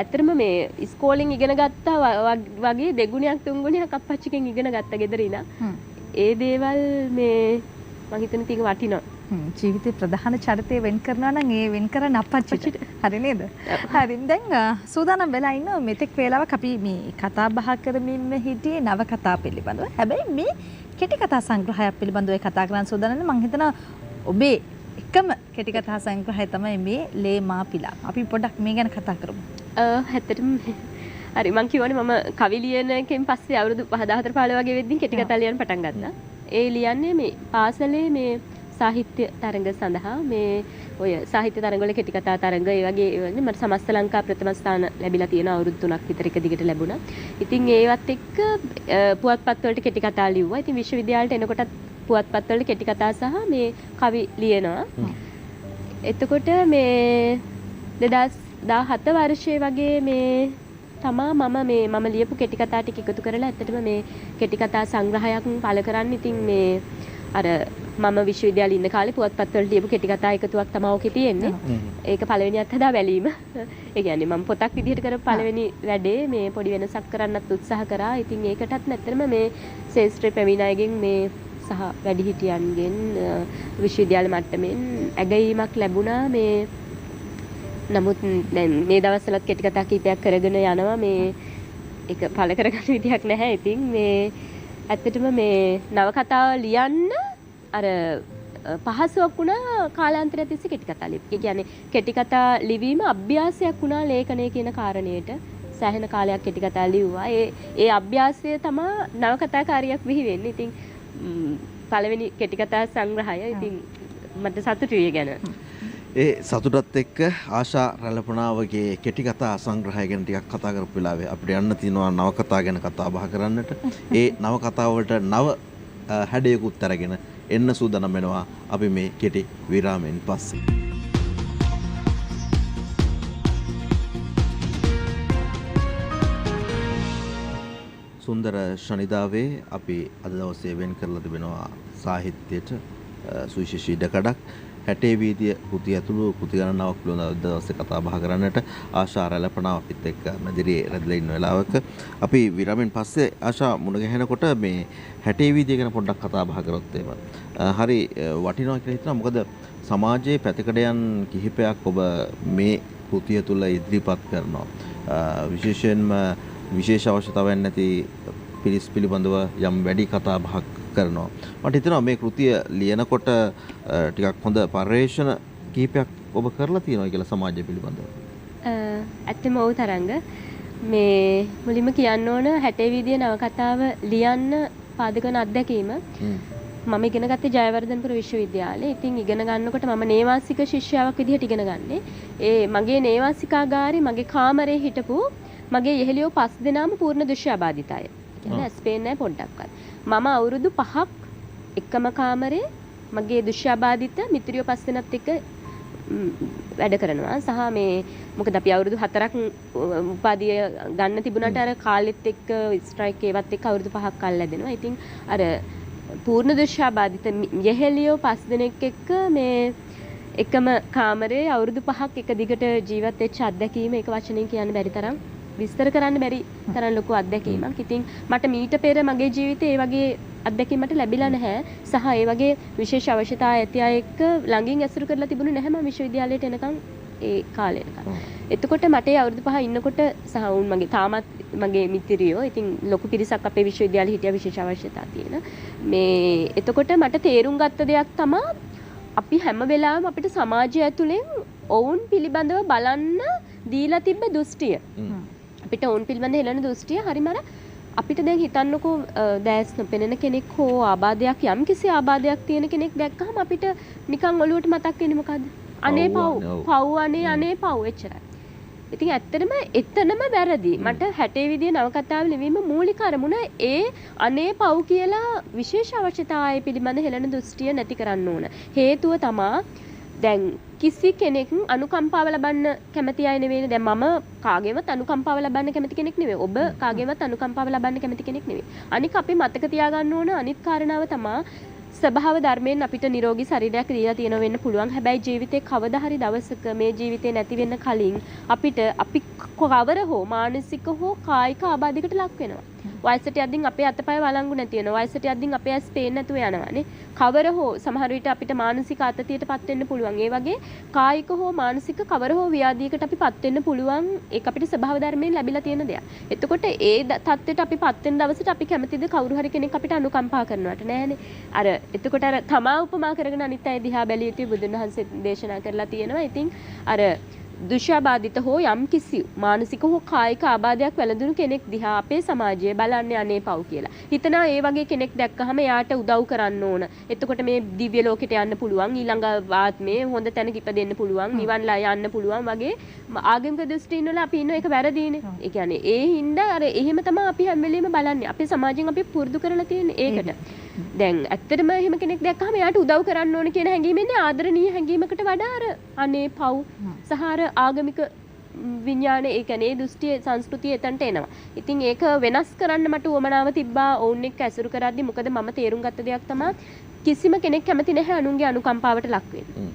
ඇත්තටම මේ ඉස්කෝලෙන් ඉගෙන ගත්තා වගේ දෙගුණයක් තුන්ගුණයක් අප්පච්චිගෙන් ඉගෙන ගත්තා ගෙදර ඉඳන්. ඒ දේවල් මේ මම හිතන තියක වටිනවා. ජීවිතේ ප්‍රධාන චරිතය වෙන් කරනවා නම් ඒ වෙන් කරන්න අප්පච්චිට. හරි නේද? හරි. දැන් සූදානම් වෙලා ඉන්න මෙතෙක් වේලාවක් අපි මේ කතා බහ කරමින් හිටියේ නවකතා පිළිබඳව. හැබැයි මේ කෙටි කතා සංග්‍රහයක් පිළිබඳව කතා කරන්න සූදානම් මම හිතනවා ඔබේ එකම කෙටි කතා සංග්‍රහය තමයි මේ ලේ මා පිලා. අපි පොඩ්ඩක් මේ ගැන කතා කරමු. ඇත්තටම හරි මං කියවනේ මම කවි ලියන එකෙන් පස්සේ අවුරුදු 14 15 වගේ වෙද්දී කෙටි කතා ලියන්න පටන් ගත්තා. ඒ ලියන්නේ මේ පාසලේ මේ සාහිත්‍ය තරඟ සඳහා මේ ඔය සාහිත්‍ය තරඟ වල කෙටි කතා තරඟ ඒ වගේ ඒවනේ මට සමස්ත ලංකා ප්‍රථම ස්ථාන ලැබිලා තියෙන අවුරුදු 3ක් විතර එක දිගට ලැබුණා. ඉතින් ඒවත් එක්ක පුවත්පත් වලට කෙටි කතා ලිව්වා. ඉතින් විශ්වවිද්‍යාලයට එනකොටත් පුවත්පත් වල කෙටි කතා සහ මේ කවි ලියනවා. එතකොට මේ 2017 වර්ෂයේ වගේ මේ තමා මම ලියපු කෙටි කතා ටික එකතු කරලා ඇත්තටම මේ කෙටි කතා සංග්‍රහයක් පළ කරන්න. ඉතින් මේ අර මම විශ්වවිද්‍යාලේ ඉන්න කාලේ පුවත්පත් වල ලියපු කෙටි කතා එකතුවක් තමයි ඔකේ තියෙන්නේ. ඒක පළවෙනියත් හදා බැලීම. ඒ කියන්නේ මම පොතක් විදිහට කරපු පළවෙනි වැඩේ මේ පොඩි වෙනසක් කරන්නත් උත්සාහ කරා. ඉතින් ඒකටත් නැත්තරම මේ ශාස්ත්‍රීය පැමිණායගෙන් මේ සහ වැඩිහිටියන්ගෙන් විශ්වවිද්‍යාල මට්ටමින් ඇගයීමක් ලැබුණා. මේ නමුත් දැන් මේ දවස්වලත් කෙටි කතා කීපයක් කරගෙන යනවා. මේ ඒක පළ කරගන්න විදියක් නැහැ. ඉතින් මේ ඇත්තටම මේ නවකතාව ලියන්න අර පහසුවක් වුණා කාලාන්තරය තිස්සේ කෙටි කතා ලියපු. ඒ කියන්නේ කෙටි කතා ලිවීම අභ්‍යාසයක් වුණා ලේඛනය කියන කාරණේට. සෑහෙන කාලයක් කෙටි කතා ලිව්වා. ඒ අභ්‍යාසය තමයි නවකතාකාරියක් වෙහි වෙන්නේ. ඉතින් පළවෙනි කෙටි කතා සංග්‍රහය ඉතින් මට සතුටුයි ගැන. ඒ සතුටත් එක්ක ආශා රැළපනාවගේ කෙටි කතා සංග්‍රහය ගැන ටිකක් කතා කරපු වෙලාවේ අපිට යන්න තියෙනවා නවකතා ගැන කතා බහ කරන්නට. ඒ නවකතාව වලට නව හැඩයකුත් අරගෙන එන්න සූදානම් වෙනවා අපි මේ කෙටි විරාමයෙන් පස්සේ. සුන්දර ශනිදාවේ අපි අද දවසේ වෙන් කරලා තිබෙනවා සාහිත්‍යයට සුවිශේෂී ඉඩකඩක්. හැටේ වීදිය කෘතිය ඇතුළු කෘති ගණනාවක් පිළිබඳව දවසේ කතා බහ කරන්නට ආශා රැළපණාව අපිත් එක්ක මැදිරියේ රැඳලා ඉන්න වෙලාවක අපි විරාමෙන් පස්සේ ආශා මුණ ගැහෙනකොට මේ හැටේ වීදිය ගැන පොඩ්ඩක් කතා බහ කරොත් එහෙම හරි වටිනවා කියලා හිතනවා. මොකද සමාජයේ පැතිකඩයන් කිහිපයක් ඔබ මේ කෘතිය තුළ ඉදිරිපත් කරනවා. විශේෂයෙන්ම විශේෂ අවශ්‍යතාවයන් නැති පිරිස් පිළිබඳව යම් වැඩි කතා බහක් කරනවා. මට හිතෙනවා මේ කෘතිය ලියනකොට ටිකක් හොඳ පර්යේෂණ කිහිපයක් ඔබ කරලා තියෙනවා කියලා සමාජය පිළිබඳව. ඇත්තම ඔව් තරංග. මේ මුලින්ම කියන්න ඕන හැටේ වීදියේ නවකතාව ලියන්න පාදක වන අත්දැකීම මම ඉගෙන ගත්තේ ජයවර්ධනපුර විශ්වවිද්‍යාලේ. ඉතින් ඉගෙන ගන්නකොට මම නේවාසික ශිෂ්‍යාවක් විදිහට ඉගෙන ගන්නේ. ඒ මගේ නේවාසිකාගාරේ මගේ කාමරේ හිටපු මගේ යෙහෙලියෝ 5 දෙනාම පූර්ණ දෘශ්‍යාබාධිතය. කියන්නේ ඇස් පේන්නේ නැහැ පොඩ්ඩක්වත්. මම අවුරුදු 5ක් එකම කාමරේ මගේ දෘශ්‍යාබාධිත මිත්‍රියෝ 5 දෙනාත් එක්ක වැඩ කරනවා. සහ මේ මොකද අපි අවුරුදු 4ක් උපාධිය ගන්න තිබුණාට අර කාලෙත් එක්ක ස්ට්‍රයික් ඒවත් එක්ක අවුරුදු 5ක් කල් ලැබෙනවා. ඉතින් අර පූර්ණ දෘශ්‍යාබාධිත යෙහෙලියෝ 5 දෙනෙක් එක්ක මේ එකම කාමරේ අවුරුදු 5ක් එක දිගට ජීවත් වෙච්ච අත්දැකීම එක වචනෙන් කියන්න බැරි තරම් විස්තර කරන්න බැරි තරම් ලොකු අත්දැකීමක්. ඉතින් මට මීට පෙර මගේ ජීවිතේ ඒ වගේ අත්දැකීම් මට ලැබිලා නැහැ. සහ ඒ වගේ විශේෂ අවශ්‍යතා ඇති අය එක්ක ළඟින් ඇසුරු කරලා තිබුණේ නැහැ මම විශ්වවිද්‍යාලයට එනකම් ඒ කාලේ එනකම්. එතකොට මට ඒ අවුරුදු 5 ඉන්නකොට සහ උන් මගේ තාමත් මගේ මිත්‍රියෝ ඉතින් ලොකු පිරිසක් අපේ විශ්වවිද්‍යාලේ හිටියා විශේෂ අවශ්‍යතා තියෙන. මේ එතකොට මට තේරුම් ගත්ත දෙයක් තමයි අපි හැම වෙලාවෙම අපිට සමාජය ඇතුලෙන් ඔවුන් පිළිබඳව බලන්න දීලා තිබ්බ දෘෂ්ටිය. අපිට ඔවුන් පිළිබඳව හෙළන දෘෂ්ටිය හරිම අර අපිට දැන් හිතන්නකෝ දැස් නොපෙනෙන කෙනෙක් හෝ ආබාධයක් යම් කිසි ආබාධයක් තියෙන කෙනෙක් දැක්කහම අපිට නිකන් ඔළුවට මතක් වෙන්නේ මොකද්ද? අනේ පව් අනේ පව් එච්චරයි. ඉතින් ඇත්තටම එතනම වැරදි. මට හැටේ විදිය නවකතාව ලිවීම මූලික අරමුණ ඒ අනේ පව් කියලා විශේෂ අවශ්‍යතාවය පිළිබඳ හෙළන දෘෂ්ටිය නැති කරන්න ඕන. හේතුව තමා දැන් කිසි කෙනෙක් අනුකම්පාව ලබන්න කැමති අය නෙවෙයි. දැන් මම කාගේවත් අනුකම්පාව ලබන්න කැමති කෙනෙක් නෙවෙයි. ඔබ කාගේවත් අනුකම්පාව ලබන්න කැමති කෙනෙක් නෙවෙයි. අනික අපි මතක තියාගන්න ඕන අනිත් කාරණාව තමා ස්වභාව ධර්මයෙන් අපිට නිරෝගී ශරීරයක් දීලා තියෙන වෙන්න පුළුවන්. හැබැයි ජීවිතේ කවදා හරි දවසක මේ ජීවිතේ නැති වෙන්න කලින් අපිට අපි කවර හෝ මානසික හෝ කායික ආබාධයකට ලක් වෙනවා. වයසට යද්දී අපේ අතපය වළංගු නැති වෙනවා. වයසට යද්දී අපේ ඇස් පේන්නේ නැතුව යනවානේ. කවර හෝ සමහර විට අපිට මානසික අතතියටපත් වෙන්න පුළුවන්. ඒ වගේ කායික හෝ මානසික කවර හෝ ව්‍යාධියකට අපිපත් වෙන්න පුළුවන්. ඒක අපිට ස්වභාව ධර්මයෙන් ලැබිලා තියෙන දෙයක්. එතකොට ඒ தත්ත්වයට අපිපත් වෙන දවසට අපි කැමතිද කවුරු හරි කෙනෙක් අපිට අනුකම්පා කරනවට නෑනේ. අර එතකොට අර තමා උපමා කරගෙන අනිත් අය දිහා බැලිය යුතුයි බුදුන් වහන්සේ දේශනා කරලා තියෙනවා. ඉතින් අර දෘශ්‍යාබාධිත හෝ යම් කිසි මානසික හෝ කායික ආබාධයක් වැළඳුණු කෙනෙක් දිහා අපේ සමාජය බලන්නේ අනේ පව් කියලා. හිතනවා ඒ වගේ කෙනෙක් දැක්කහම එයාට උදව් කරන්න ඕන. එතකොට මේ දිව්‍ය ලෝකෙට යන්න පුළුවන්, ඊළඟ ආත්මේ හොඳ තැනක ඉපදෙන්න පුළුවන්, නිවන්ලා යන්න පුළුවන් වගේ ආගමික දෘෂ්ටීන් වල අපි ඉන්න එක වැරදීනේ. ඒ කියන්නේ ඒ හින්දා අර එහෙම තමයි අපි හැම වෙලෙම බලන්නේ. අපේ සමාජයෙන් අපි පුරුදු කරලා තියෙන්නේ ඒකට. දැන් ඇත්තටම එහෙම කෙනෙක් දැක්කහම එයාට උදව් කරන්න ඕන කියන හැඟීම ඉන්නේ ආදරණීය හැඟීමකට වඩා අර අනේ පව් සහාර ආගමික විඥානේ ඒ කියන්නේ දෘෂ්ටි සංස්කෘතිය එතනට එනවා. ඉතින් ඒක වෙනස් කරන්න මට උවමනාව තිබ්බා ඔවුන් එක්ක ඇසුරු කරද්දි. මොකද මම තේරුම් ගත්ත දෙයක් තමයි කිසිම කෙනෙක් කැමති නැහැ අනුන්ගේ අනුකම්පාවට ලක් වෙන්න.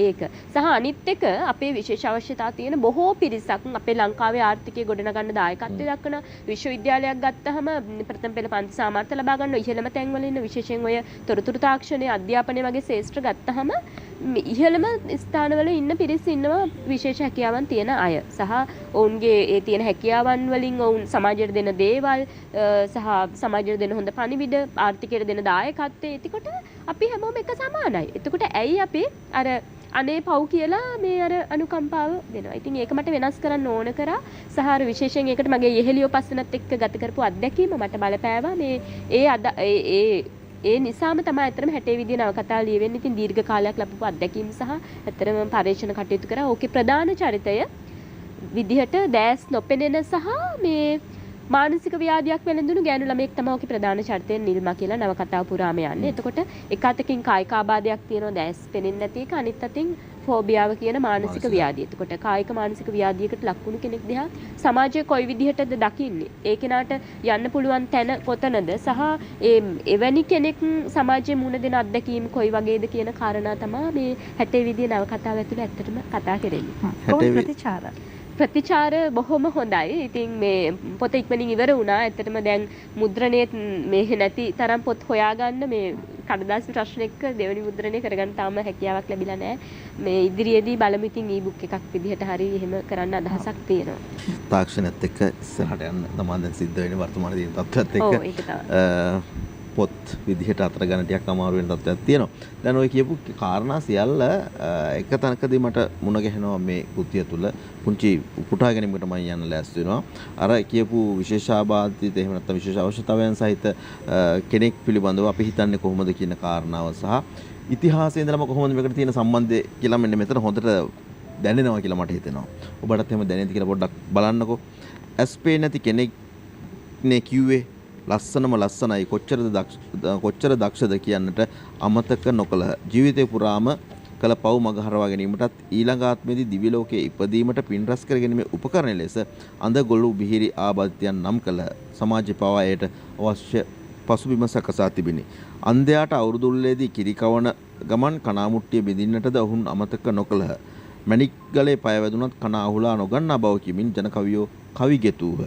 ඒක සහ අනිත් එක අපේ විශේෂ අවශ්‍යතා තියෙන බොහෝ පිරිසක් අපේ ලංකාවේ ආර්ථිකය ගොඩනගන්න දායකත්වය දක්වන විශ්වවිද්‍යාලයක් ගත්තහම ප්‍රථම පෙළ පන්ති සාමර්ථ්‍ය ලබා ගන්න ඉහළම තැන්වල ඉන්න විශේෂයෙන් ඔය තොරතුරු තාක්ෂණයේ අධ්‍යාපනය වගේ ශේෂ්ත්‍ර ගත්තහම ඉහළම ස්ථානවල ඉන්න පිරිස් ඉන්නවා විශේෂ හැකියාවන් තියෙන අය. සහ ඔවුන්ගේ ඒ තියෙන හැකියාවන් වලින් ඔවුන් සමාජයට දෙන දේවල් සහ සමාජයට දෙන හොඳ පණිවිඩ ආර්ථිකයට දෙන දායකත්වය එතකොට අපි හැමෝම එක සමානයි. එතකොට ඇයි අපි අර අනේ පව් කියලා මේ අර අනුකම්පාව දෙනවා. ඉතින් ඒක මට වෙනස් කරන්න ඕන කරා. සහ අර විශේෂයෙන් ඒකට මගේ යෙහෙලියෝ පස්සනත් එක්ක ගත කරපු අත්දැකීම මට බලපෑවා. මේ ඒ නිසාම තමයි ඇත්තටම හැටේ විදිය නවකතාව ලියවෙන්නේ. ඉතින් දීර්ඝ කාලයක් ලැබපු අත්දැකීම් සහ ඇත්තටම පරීක්ෂණ කටයුතු කරා. ඕකේ ප්‍රධාන චරිතය විදිහට දැස් නොපෙනෙන සහ මේ මානසික ව්‍යාධියක් වැළඳුණු ගෑනු ළමයෙක් තමයි ඔකේ ප්‍රධාන චරිතය නිල්මා කියලා නවකතාව පුරාම යන්නේ. එතකොට එක අතකින් කායික ආබාධයක් තියෙනවා දැස් පෙනෙන්නේ නැති එක, අනිත් අතින් ෆෝබියාව කියන මානසික ව්‍යාධිය. එතකොට කායික මානසික ව්‍යාධියකට ලක් වුණු කෙනෙක් දිහා සමාජයේ කොයි විදිහටද දකින්නේ? ඒ කෙනාට යන්න පුළුවන් තැන කොතනද? සහ එවැනි කෙනෙක් සමාජයේ මුණ දෙන අත්දැකීම් කොයි වගේද කියන කාරණා තමයි මේ 60 විදිය නවකතාව ඇතුළේ ඇත්තටම කතා කරන්නේ. ප්‍රතිචාර බොහොම හොඳයි. ඉතින් මේ පොත ඉක්මනින් ඉවර වුණා. ඇත්තටම දැන් මුද්‍රණයේ මේ නැති තරම් පොත් හොයාගන්න මේ කඩදාසි ප්‍රශ්න එක්ක දෙවෙනි මුද්‍රණය කරගන්න තාම හැකියාවක් ලැබිලා නැහැ. මේ ඉදිරියේදී බලමු ඉතින් ඊ-බුක් එකක් විදිහට හරි එහෙම කරන්න අදහසක් තියෙනවා. තාක්ෂණයත් එක්ක ඉස්සරහට යන්න තමයි දැන් සිද්ධ වෙන්නේ වර්තමාන දින තත්ත්වයත් එක්ක. ඔව් ඒක තමයි. පොත් විදිහට අතර ගන්න ටිකක් අමාරු වෙන තත්ත්වයක් තියෙනවා. දැන් ඔය කියපු කාරණා සියල්ල එක තැනකදී මට මුණ ගැහෙනවා මේ කෘතිය තුල. පුංචි උපුටා ගැනීමකට මම යන්න ලෑස්ති වෙනවා. අර කියපු විශේෂාබාධිත එහෙම නැත්නම් විශේෂ අවශ්‍යතාවයන් සහිත කෙනෙක් පිළිබඳව අපි හිතන්නේ කොහොමද කියන කාරණාව සහ ඉතිහාසයේ ඉඳලම කොහොමද මේකට තියෙන සම්බන්ධය කියලා මෙන්න මෙතන හොඳට දැනෙනවා කියලා මට හිතෙනවා. ඔබටත් එහෙම දැනෙයිද කියලා පොඩ්ඩක් බලන්නකෝ. ඇස්පේ නැති කෙනෙක් නේ කිව්වේ ලස්සනම ලස්සනයි කොච්චර දක්ෂද කියන්නට අමතක නොකළ ජීවිතේ පුරාම කළ පව් මගහරවා ගැනීමටත් ඊළඟ ආත්මයේදී දිව්‍ය ලෝකයේ ඉපදීමට පින් රැස් කර ගැනීමේ උපකරණ ලෙස අඳ ගොළු බිහිරි ආබාධිතයන් නම් කළ සමාජ පවායට අවශ්‍ය පසුබිම සකසා තිබිනි. අන්ධයාට අවුරුදුල්ලේදී කිරිකවන ගමන් කණාමුට්ටිය බෙදින්නටද ඔවුන් අමතක නොකළහ. මණික් ගලේ පය වැදුනත් කන අහුලා නොගන්නා බව කියමින් ජන කවියෝ කවි ගෙතුහ.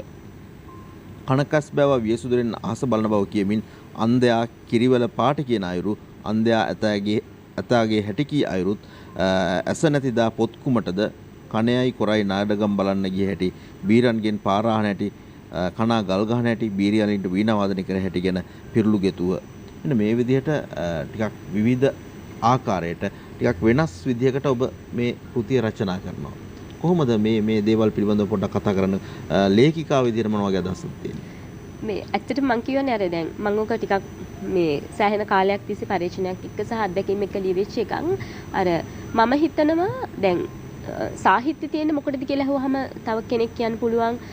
කනකස් බව වියසුදුරෙන් අහස බලන බව කියමින් අන්ධයා කිරිවල පාට කියන අයුරු අන්ධයා ඇතාගේ හැටි කී අයුරුත් ඇස නැතිදා පොත් කුමටද කණයයි කොරයි නාඩගම් බලන්න ගිය හැටි බීරන්ගෙන් පාරාහන හැටි කනා ගල් ගහන හැටි බීරියලින්ට වීණා වාදනය කර හැටි ගැන පිරුළු ගෙතුව. මෙන්න මේ විදිහට ටිකක් විවිධ ආකාරයට ටිකක් වෙනස් විදිහකට ඔබ මේ කෘතිය රචනා කරනවා. කොහොමද මේ දේවල් පිළිබඳව පොඩ්ඩක් කතා කරන්න ලේඛිකාව විදිහට මොන වගේ අදහසක් තියෙන්නේ? මේ ඇත්තටම මම කියවනේ අර දැන් මම ඔක ටිකක් මේ සෑහෙන කාලයක් තිස්සේ පරීක්ෂණයක් එක්ක සහ අත්දැකීම් එක්ක ලියවිච්ච එකක්. අර මම හිතනවා දැන් සාහිත්‍ය තියෙන්නේ මොකටද කියලා අහුවහම තව කෙනෙක් කියන්න පුළුවන්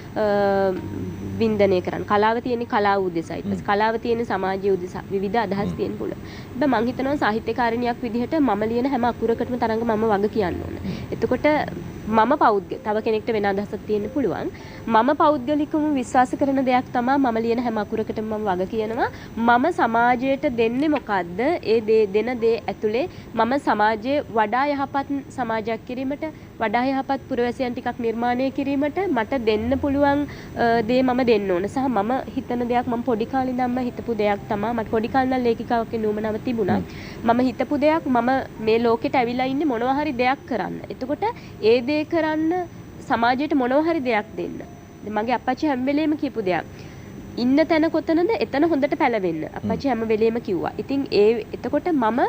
වින්දනය කරන්න. කලාව තියෙන්නේ කලාව උදෙසයි. ඊට පස්සේ කලාව තියෙන්නේ සමාජීය උදෙසා. විවිධ අදහස් තියෙන්න පුළුවන්. හැබැයි මම හිතනවා සාහිත්‍යකාරණියක් විදිහට මම ලියන හැම අකුරකටම තරංග මම වග කියන්න ඕන. එතකොට මම තව කෙනෙක්ට වෙන අදහසක් තියෙන්න පුළුවන්. මම පෞද්ගලිකවම විශ්වාස කරන දෙයක් තමයි මම ලියන හැම අකුරකටම මම වග කියනවා. මම සමාජයට දෙන්නේ මොකද්ද? ඒ දෙන දේ ඇතුලේ මම සමාජයේ වඩා යහපත් සමාජයක් කිරීමට වඩා යහපත් පුරවැසියන් ටිකක් නිර්මාණය කිරීමට මට දෙන්න පුළුවන් දේ මම දෙන්න ඕන. සහ මම හිතන දෙයක් මම පොඩි කාලේ ඉඳන්ම හිතපු දෙයක් තමයි මට පොඩි කාලේ ඉඳන් ලේඛිකාවක් වෙන්න උවමනාව තිබුණා. මම හිතපු දෙයක් මම මේ ලෝකෙට ඇවිල්ලා ඉන්නේ මොනවා හරි දෙයක් කරන්න. එතකොට ඒ දේ කරන්න සමාජයට මොනවා හරි දෙයක් දෙන්න. මගේ අප්පච්චි හැම වෙලේම කියපු දෙයක්. ඉන්න තැන කොතනද එතන හොඳට පැලවෙන්න. අප්පච්චි හැම වෙලේම කිව්වා. ඉතින් එතකොට මම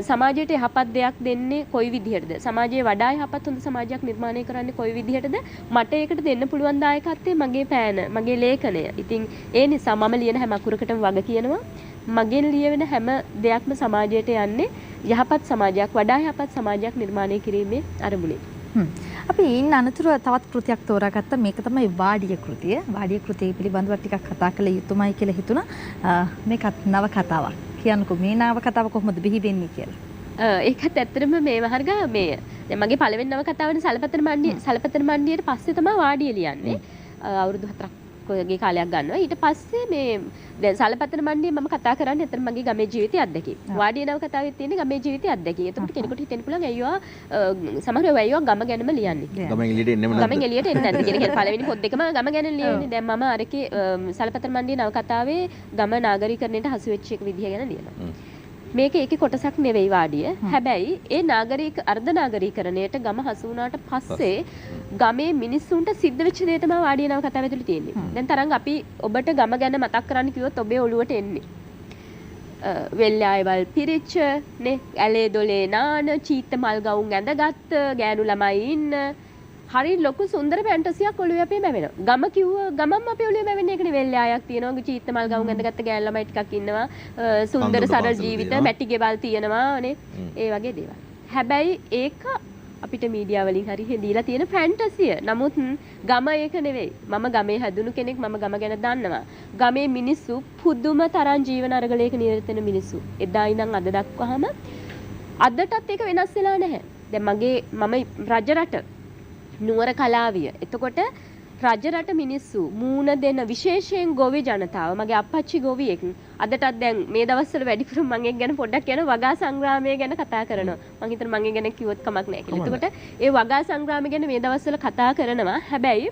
සමාජයට යහපත් දෙයක් දෙන්නේ කොයි විදිහටද? සමාජයේ වඩා යහපත් හොඳ සමාජයක් නිර්මාණය කරන්නේ කොයි විදිහටද? මට ඒකට දෙන්න පුළුවන් දායකත්වය මගේ පෑන, මගේ ලේඛනය. ඉතින් ඒ නිසා මම ලියන හැම අකුරකටම වග කියනවා. මගෙන් ලියවෙන හැම දෙයක්ම සමාජයට යන්නේ යහපත් සමාජයක්, වඩා යහපත් සමාජයක් නිර්මාණය කිරීමේ අරමුණේ. අපි ඉන්න අනතුරු තවත් කෘතියක් තෝරාගත්තා. මේක තමයි වාඩිය කෘතිය. වාඩිය කෘතිය පිළිබඳව ටිකක් කතා කළ යුතුමයි කියලා හිතුණා. මේකත් නව කතාවක්. කියන්නකෝ මේ නව කතාව කොහොමද බිහි වෙන්නේ කියලා. ඒකත් ඇත්තටම මේ වහර්ගා මේ දැන් මගේ පළවෙනි නව කතාවනේ සලපතර මණ්ඩියට පස්සේ තමයි වාඩිය ලියන්නේ. අවුරුදු 4ක් ගේ කාලයක් ගන්නවා. ඊට පස්සේ මේ දැන් සලපතර මණ්ඩියේ මම කතා කරන්නේ අතන මගේ ගමේ ජීවිතය අත්දැකීම්. වාඩිය නව කතාවේ තියෙන ගමේ ජීවිතය අත්දැකීම්. එතකොට කෙනෙකුට හිතෙන්න පුළුවන් අයියෝ සමහර වෙලාව අයියෝ ගම ගැනම ලියන්නේ. ගමෙන් එළියට එන්නෙම නැද්ද? ගමෙන් එළියට එන්නේ නැද්ද කියන පළවෙනි පොත් දෙකම ගම ගැන ලියන්නේ. දැන් මම අරකේ සලපතර මණ්ඩියේ නව කතාවේ ගම නාගරීකරණයට හසු වෙච්ච එක විදිය ගැන ලියනවා. මේක ඒකේ කොටසක් නෙවෙයි වාඩිය. හැබැයි ඒ අර්ධ නාගරීකරණයට ගම හසු වුණාට පස්සේ ගමේ මිනිස්සුන්ට සිද්ධ වෙච්ච දේ තමයි වාඩිය නව කතාව ඇතුළේ තියෙන්නේ. දැන් තරංග අපි ඔබට ගම ගැන මතක් කරන්න කිව්වොත් ඔබේ ඔළුවට එන්නේ. වෙල්ලායවල් පිරිච්ච නේ ඇලේ දොලේ නාන චීත්ත මල් ගවුම් ඇඳගත්ත ගෑනු ළමයි ඉන්න හරි ලොකු සුන්දර ෆැන්ටසියක් ඔළුවේ අපේ මැවෙනවා. ගම කිව්ව ගමම අපේ ඔළුවේ මැවෙන්නේ ඒකනේ වෙල්ලායක් තියෙනවා. චීත්ත මල් ගවුම් ඇඳගත්ත ගෑනු ළමයි ටිකක් ඉන්නවා. සුන්දර සරල ජීවිත මැටි ගෙවල් තියෙනවා නේ. ඒ වගේ දේවල්. හැබැයි ඒක අපිට මීඩියා වලින් හරි දීලා තියෙන ෆැන්ටසිය. නමුත් ගම ඒක නෙවෙයි. මම ගමේ හැදුණු කෙනෙක්, මම ගම ගැන දන්නවා. ගමේ මිනිස්සු පුදුම තරම් ජීවන අරගලයක නිරත වෙන මිනිස්සු. එදා ඉඳන් අද දක්වාම අදටත් ඒක වෙනස් වෙලා නැහැ. දැන් මම රජරට නුවර කලාවිය. එතකොට රජරට මිනිස්සු මූණ දෙන විශේෂයෙන් ගොවි ජනතාව මගේ අප්පච්චි ගොවියෙක් අදටත් දැන් මේ දවස්වල වැඩිපුර මම ගැන පොඩ්ඩක් කියන වගා සංග්‍රාමය ගැන කතා කරනවා. මම හිතන මම ගැන කිව්වොත් කමක් නැහැ කියලා. එතකොට ඒ වගා සංග්‍රාමය ගැන මේ දවස්වල කතා කරනවා. හැබැයි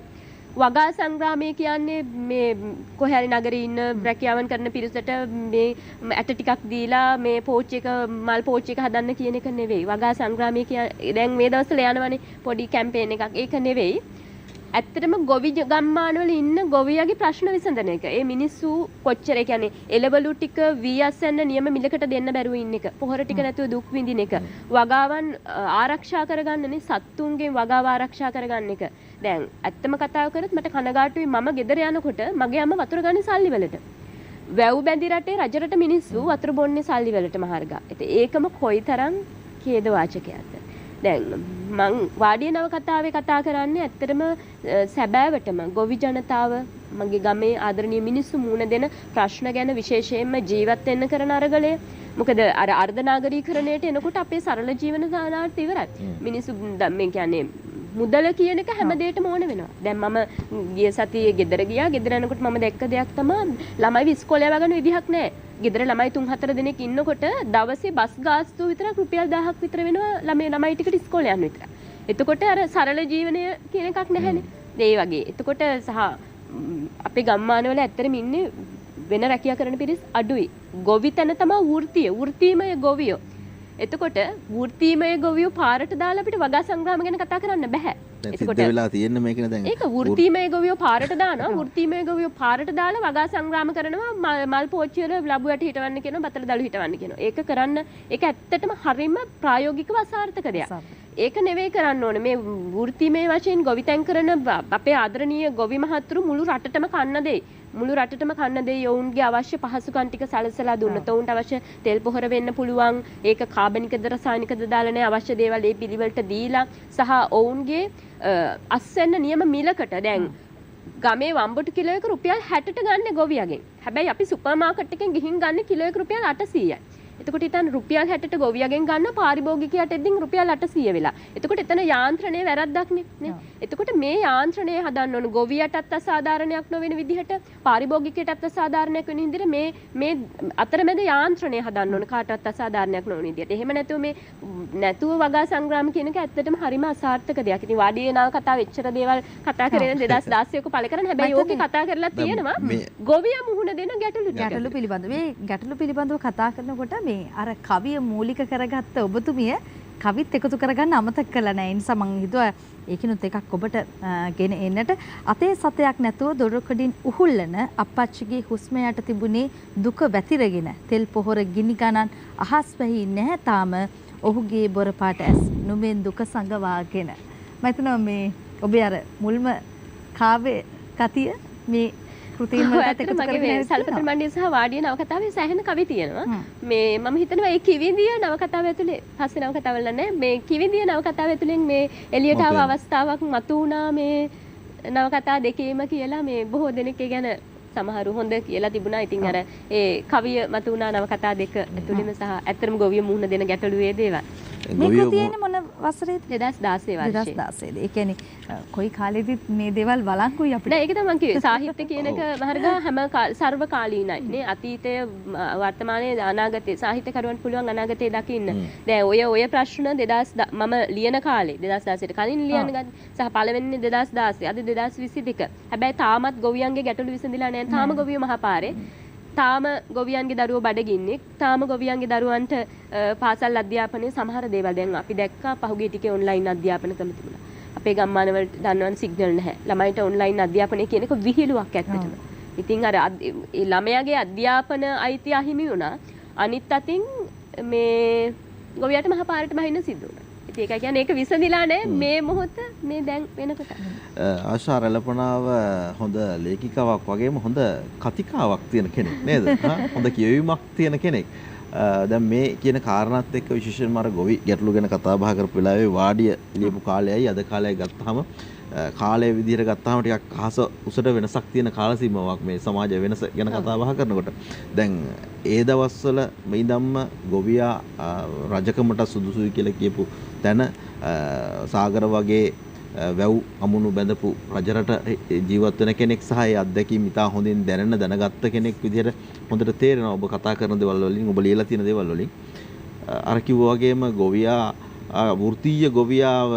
වගා සංග්‍රාමය කියන්නේ මේ කොහේ හරි නගරේ ඉන්න රැකියාවන් කරන පිරිසට මේ ඇට ටිකක් දීලා මේ පෝච්චි එක මල් පෝච්චි එක හදන්න කියන එක නෙවෙයි. වගා සංග්‍රාමය කියන්නේ දැන් මේ දවස්වල යනවනේ පොඩි කැම්පේන් එකක්. ඒක නෙවෙයි. ඇත්තටම ගොවි ගම්මානවල ඉන්න ගොවියගේ ප්‍රශ්න විසඳන එක. ඒ මිනිස්සු කොච්චර කියන්නේ එළවලු ටික VSN නියම මිලකට දෙන්න බැරුව ඉන්න එක. පොහොර ටික නැතුව දුක් විඳින එක. වගාවන් ආරක්ෂා කරගන්නනේ සත්තුන්ගෙන් වගාව ආරක්ෂා කරගන්න එක. දැන් ඇත්තම කතාව කරත් මට කනගාටුයි මම ගෙදර යනකොට මගේ අම්මා වතුර ගන්නේ සල්ලි වලට. වැව් බැඳි රටේ රජරට මිනිස්සු වතුර බොන්නේ සල්ලි වලට මහර්ගා. ඒකම කොයිතරම් ඛේද වාචකයක්ද. දැන් මං වාඩිය නව කතාවේ කතා කරන්නේ ඇත්තටම සැබෑවටම ගොවි ජනතාව මගේ ගමේ ආදරණීය මිනිස්සු මුණ දෙන ප්‍රශ්න ගැන විශේෂයෙන්ම ජීවත් වෙන්න කරන අරගලය. මොකද අර අර්ධනාගරීකරණයට එනකොට අපේ සරල ජීවන දානාර්ථ ඉවරයි. මිනිස්සු මේ කියන්නේ මුදල කියන එක හැම දෙයකටම ඕන වෙනවා. දැන් මම ගිය සතියේ ගෙදර ගියා. ගෙදර යනකොට මම දැක්ක දෙයක් තමයි ළමයි ඉස්කෝලේ යවගන්න විදිහක් නැහැ. ගෙදර ළමයි 3-4 දෙනෙක් ඉන්නකොට දවසේ බස් ගාස්තුව විතරක් රුපියල් 1000ක් විතර වෙනවා ළමයි ටිකට ඉස්කෝලේ යන්න විතර. එතකොට අර සරල ජීවනය කියන එකක් නැහැනේ. ඒ වගේ. එතකොට සහ අපේ ගම්මානවල ඇත්තටම ඉන්නේ වෙන රැකියා කරන පිරිස් අඩුයි. ගොවි තැන තමයි වෘත්තීමය ගොවියෝ. එතකොට වෘත්තීමය ගොවියෝ පාරට දාලා අපිට වගා සංග්‍රාම ගැන කතා කරන්න බෑ. එතකොට වෙලා තියෙන්නේ මේකනේ දැන්. ඒක වෘත්තීමය ගොවියෝ පාරට දානවා. වෘත්තීමය ගොවියෝ පාරට දාලා වගා සංග්‍රාම කරනවා. මල් පෝච්චි වල ලැබු යට හිටවන්න කියනවා. බතල දළු හිටවන්න කියනවා. ඒක කරන්න ඒක ඇත්තටම හරිම ප්‍රායෝගිකව අසාර්ථක දෙයක්. ඒක නෙවෙයි කරන්න ඕනේ. මේ වෘත්තීමය වශයෙන් ගොවිතැන් කරන අපේ ආදරණීය ගොවි මහතුරු මුළු රටටම කන්න දෙයි. මුළු රටටම කන්න දෙයි. ඔවුන්ගේ අවශ්‍ය පහසුකම් ටික සැලසලා දුන්නොත් ඔවුන්ට අවශ්‍ය තෙල් පොහොර වෙන්න පුළුවන්. ඒක කාබනිකද රසායනිකද දාලා නැහැ. අවශ්‍ය දේවල් ඒ පිළිවෙලට දීලා සහ ඔවුන්ගේ අස්වෙන්න නියම මිලකට දැන් ගමේ වම්බුටු කිලෝ එක රුපියල් 60ට ගන්න ගොවියගෙන්. හැබැයි අපි සුපර් මාකට් එකෙන් ගිහින් ගන්න කිලෝ එක රුපියල් 800යි. එතකොට ඉතින් රුපියල් 60ට ගොවියගෙන් ගන්න පාරිභෝගිකයට එද්දින් රුපියල් 800 වෙලා. එතකොට එතන යාන්ත්‍රණයේ වැරද්දක්නේ නේ. එතකොට මේ යාන්ත්‍රණය හදන්න ඕන ගොවියටත් අසාධාරණයක් නොවන විදිහට පාරිභෝගිකයටත් අසාධාරණයක් වෙන විදිහට මේ අතරමැද යාන්ත්‍රණය හදන්න ඕන කාටවත් අසාධාරණයක් නොවන විදිහට. එහෙම නැතුව වගා සංග්‍රාම කියන එක ඇත්තටම හරිම අසාර්ථක දෙයක්. ඉතින් වාඩියේ නාව කතාව එච්චර දේවල් කතා කරගෙන 2016 ක පළ කරන හැබැයි ඕකේ කතා කරලා තියෙනවා ගොවියා මුහුණ දෙන ගැටලු පිළිබඳව. මේ ගැටලු පිළිබඳව කතා කරනකොට මේ අර කවිය මූලික කරගත්ත ඔබතුමිය කවිත් එකතු කරගන්න අමතක කළා නෑ. ඒ නිසා මම හිතුවා ඒකිනුත් එකක් ඔබට ගෙන එන්නට. අතේ සතයක් නැතුව දොරකඩින් උහුල්ලන අප්පච්චිගේ හුස්ම යට තිබුණේ දුක වැතිරගෙන තෙල් පොහොර ගිනි ගණන් අහස් වැහි නැහැ තාම ඔහුගේ බොරපාට ඇස් නුඹෙන් දුක සංගවාගෙන. මම හිතනවා මේ ඔබේ අර මුල්ම කාව්‍ය කතිය මේ කෘතීන් වලට එකතු කරගෙන සල්පතර මණ්ඩිය සහ වාඩිය නවකතාවේ සෑහෙන කවි තියෙනවා. මේ මම හිතනවා ඒ කිවිඳිය නවකතාව ඇතුලේ පස්සේ නවකතාවල නැහැ. මේ කිවිඳිය නවකතාව ඇතුලෙන් මේ එළියට ආව අවස්ථාවක් මතු වුණා මේ නවකතා දෙකේම කියලා මේ බොහෝ දෙනෙක් ඒ ගැන සමහරු හොඳ කියලා තිබුණා. ඉතින් අර ඒ කවිය මතු වුණා නවකතා දෙක ඇතුළෙම සහ ඇත්තටම ගොවිය මුහුණ දෙන ගැටලුවේ දේවල්. මේ කෘතියනේ මොන වසරේද? 2016 වර්ෂයේ. 2016. ඒ කියන්නේ කොයි කාලෙදිත් මේ දේවල් වළංගුයි අපිට. නෑ ඒක තමයි මම කිව්වේ. සාහිත්‍ය කියන එක මහරගා හැම සර්වකාලීනයි නේ. අතීතය වර්තමානයේ අනාගතයේ සාහිත්‍යකරුවන් පුළුවන් අනාගතයේ දකින්න. දැන් ඔය ප්‍රශ්න 2000 මම ලියන කාලේ 2016ට කලින් ලියන්න ගත්ත සහ පළවෙනිනේ 2016 අද 2022. හැබැයි තාමත් ගොවියන්ගේ ගැටලු විසඳිලා නැහැ. තාම ගොවියෝ මහපාරේ. තාම ගොවියන්ගේ දරුවෝ බඩගින්නේ. තාම ගොවියන්ගේ දරුවන්ට පාසල් අධ්‍යාපනයේ සමහර දේවල් දැන් අපි දැක්කා පහුගිය ටිකේ ඔන්ලයින් අධ්‍යාපන ක්‍රම තිබුණා. අපේ ගම්මාන වලට දන්නවනේ සිග්නල් නැහැ. ළමයිට ඔන්ලයින් අධ්‍යාපනය කියන එක විහිළුවක් ඇත්තටම. ඉතින් අර ළමයාගේ අධ්‍යාපන අයිතිය අහිමි වුණා. අනිත් අතින් මේ ගොවියට මහපාරට බහින්න සිද්ධ වුණා. ඉතින් ඒක කියන්නේ ඒක විසඳිලා නැහැ මේ මොහොත මේ දැන් වෙනකොට. ආශා රැළපනාව හොඳ ලේඛිකාවක් වගේම හොඳ කතිකාවක් තියෙන කෙනෙක් නේද? හොඳ කියවීමක් තියෙන කෙනෙක්. දැන් මේ කියන කාරණාත් එක්ක විශේෂයෙන්ම අර ගොවි ගැටලු ගැන කතා බහ කරපු වෙලාවේ වාඩිය ලියපු කාලයයි අද කාලයයි ගත්තාම කාලය විදිහට ගත්තාම ටිකක් අහස උසට වෙනසක් තියෙන කාල සීමාවක් මේ සමාජ වෙනස ගැන කතා බහ කරනකොට. දැන් ඒ දවස්වල මේ ඉඳන්ම ගොවියා රජකමට සුදුසුයි කියලා කියපු තැන සාගර වගේ වැව් අමුණු බැඳපු රජරට ජීවත් වෙන කෙනෙක් සහ ඒ අත්දැකීම් ඉතා හොඳින් දැනගත්ත කෙනෙක් විදිහට හොඳට තේරෙනවා ඔබ කතා කරන දේවල් වලින් ඔබ ලියලා තියෙන දේවල් වලින්. අර කිව්වා වගේම ගොවියා වෘත්තීය ගොවියාව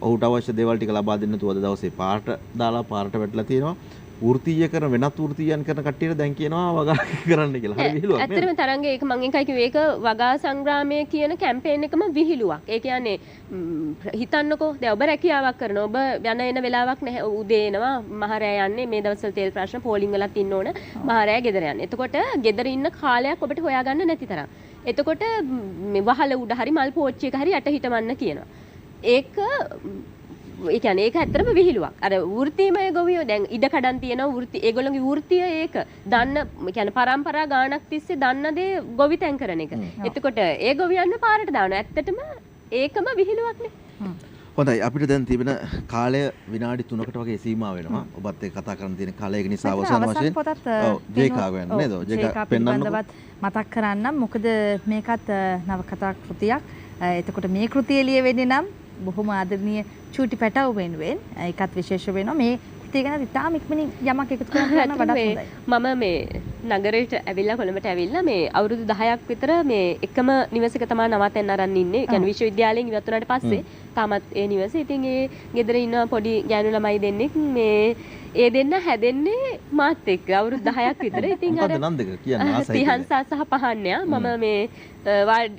ඔහුට අවශ්‍ය දේවල් ටික ලබා දෙන්න තුවද දවසේ පාට දාලා පාරට වැටලා තියෙනවා. වෘත්තීය කරන වෙනත් වෘත්තීයන් කරන කට්ටියට දැන් කියනවා වගා කරන්න කියලා. හරි විහිළුවක් නේද? ඇත්තටම තරංග ඒක මම එකයි කිව්වේ ඒක වගා සංග්‍රාමය කියන කැම්පේන් එකම විහිළුවක්. ඒ කියන්නේ හිතන්නකෝ දැන් ඔබ රැකියාවක් කරනවා. ඔබ යන එන වෙලාවක් නැහැ. උදේ එනවා මහරෑ යන්නේ මේ දවස්වල තෙල් ප්‍රශ්න පෝලිං වලත් ඉන්න ඕන. මහරෑ ගෙදර යන්නේ. එතකොට ගෙදර ඉන්න කාලයක් ඔබට හොයාගන්න නැති තරම්. එතකොට මේ වහල උඩ හරි මල් පෝච්චි එක හරි යට හිටවන්න කියනවා. ඒක ඒ කියන්නේ ඒක ඇත්තටම විහිළුවක්. අර වෘත්තීමය ගොවියෝ දැන් ඉඩ කඩන් තියෙනවා වෘත්ති ඒගොල්ලෝගේ වෘත්තිය ඒක. දන්න ඒ කියන්නේ පරම්පරා ගාණක් තිස්සේ දන්න දේ ගොවිතැන් කරන එක. එතකොට ඒ ගොවියන්ව පාරට දානවා. ඇත්තටම ඒකම විහිළුවක් නේ. හොඳයි අපිට දැන් තිබෙන කාලය විනාඩි 3කට වගේ සීමා වෙනවා. ඔබත් එක්ක කතා කරන්න තියෙන කාලයක නිසා අවසාන වශයෙන් ඔව් ජේකා ගන්න නේද? ජේකා පෙන්නන්නවත් මතක් කරන්නම්. මොකද මේකත් නවකතා කෘතියක්. එතකොට මේ කෘතිය ලියවෙන්නේ නම් බොහොම ආදරණීය චූටි පැටව වෙනුවෙන් ඒකත් විශේෂ වෙනවා. මේ කෘතිය ගැන ඉතාම ඉක්මනින් යමක් එකතු කරන්න වඩා හොඳයි. මම මේ නගරයට ඇවිල්ලා කොළඹට ඇවිල්ලා මේ අවුරුදු 10ක් විතර මේ එකම නිවසක තමයි නවතෙන් අරන් ඉන්නේ. ඒ කියන්නේ විශ්වවිද්‍යාලයෙන් ඉවත් වුණාට පස්සේ තාමත් ඒ නිවසේ. ඉතින් ඒ ගෙදර ඉන්න පොඩි ගෑනු ළමයි දෙන්නෙක් මේ ඒ දෙන්න හැදෙන්නේ මාත් එක්ක අවුරුදු 10ක් විතර. ඉතින් අර තිහන්සා සහ පහන්නයා මම මේ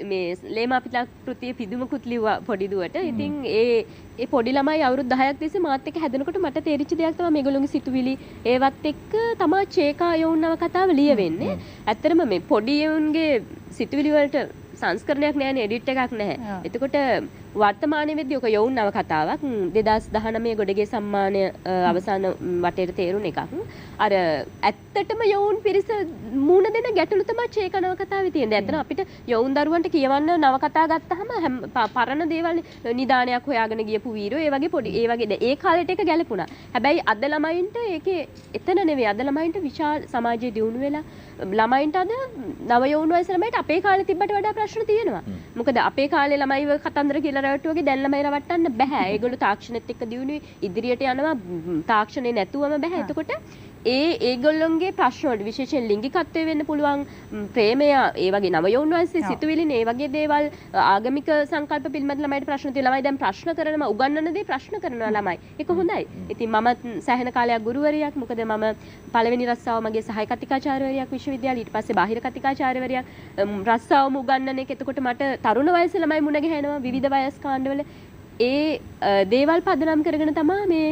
මේ ලේමාපිලා කෘතිය පිදුමකුත් ලිව්වා පොඩි දුවට. ඉතින් ඒ පොඩි ළමයි අවුරුදු 10ක් තිස්සේ මාත් එක්ක හැදෙනකොට මට තේරිච්ච දෙයක් තමයි මේගොල්ලෝගේ සිතුවිලි ඒවත් එක්ක තමයි චේකා යෝන්නව කතාව ලියවෙන්නේ. ඇත්තටම මේ පොඩි යෝන්ගේ සිතුවිලි වලට සංස්කරණයක් නැහැ නේ එඩිට් එකක් නැහැ. එතකොට වර්තමානයේ වෙද්දී ඔක යොවුන් නව කතාවක් 2019 ගොඩගේ සම්මානය අවසාන වටේට තේරුණ එකක්. අර ඇත්තටම යොවුන් පිරිස මූණ දෙන ගැටලු තමයි චේක නව කතාවේ තියෙන්නේ. ඇත්තට අපිට යොවුන් දරුවන්ට කියවන්න නව කතා ගත්තාම පරණ දේවල් නිදානයක් හොයාගෙන ගියපු වීරයෝ ඒ වගේ පොඩි ඒ වගේ ඒ කාලෙට එක ගැලපුණා. හැබැයි අද ළමයින්ට ඒකේ එතන නෙවෙයි. අද ළමයින්ට විශාල සමාජයේ දියුණු වෙලා ළමයින්ට අද නව යොවුන් වයස ළමයිට අපේ කාලේ තිබ්බට වඩා ප්‍රශ්න තියෙනවා. මොකද අපේ කාලේ ළමයිව කතන්දර කියලා රවට්ටුවගේ දැන් ළමයි රවට්ටන්න බෑ. ඒගොල්ලෝ තාක්ෂණෙත් එක්ක දියුණුවේ ඉදිරියට යනවා තාක්ෂණේ නැතුවම බෑ. එතකොට ඒගොල්ලොන්ගේ ප්‍රශ්න වලට විශේෂයෙන් ලිංගිකත්වය වෙන්න පුළුවන් ප්‍රේමය ඒ වගේ නව යොවුන් වයසේ සිතුවිලි මේ වගේ දේවල් ආගමික සංකල්ප පිළිබඳ ළමයිට ප්‍රශ්න තියෙනවා. ළමයි දැන් ප්‍රශ්න කරනවා උගන්වන දේ ප්‍රශ්න කරනවා ළමයි. ඒක හොඳයි. ඉතින් මම සෑහෙන කාලයක් ගුරුවරියක්. මොකද මම පළවෙනි රස්සාව මගේ සහාය කතිකාචාර්යවරියක් විශ්වවිද්‍යාලේ ඊට පස්සේ බාහිර කතිකාචාර්යවරියක් රස්සාවම උගන්වන එක. එතකොට මට තරුණ වයසේ ළමයි මුණ ගැහෙනවා විවිධ වයස් කාණ්ඩවල. ඒ දේවල් පදනම් කරගෙන තමයි මේ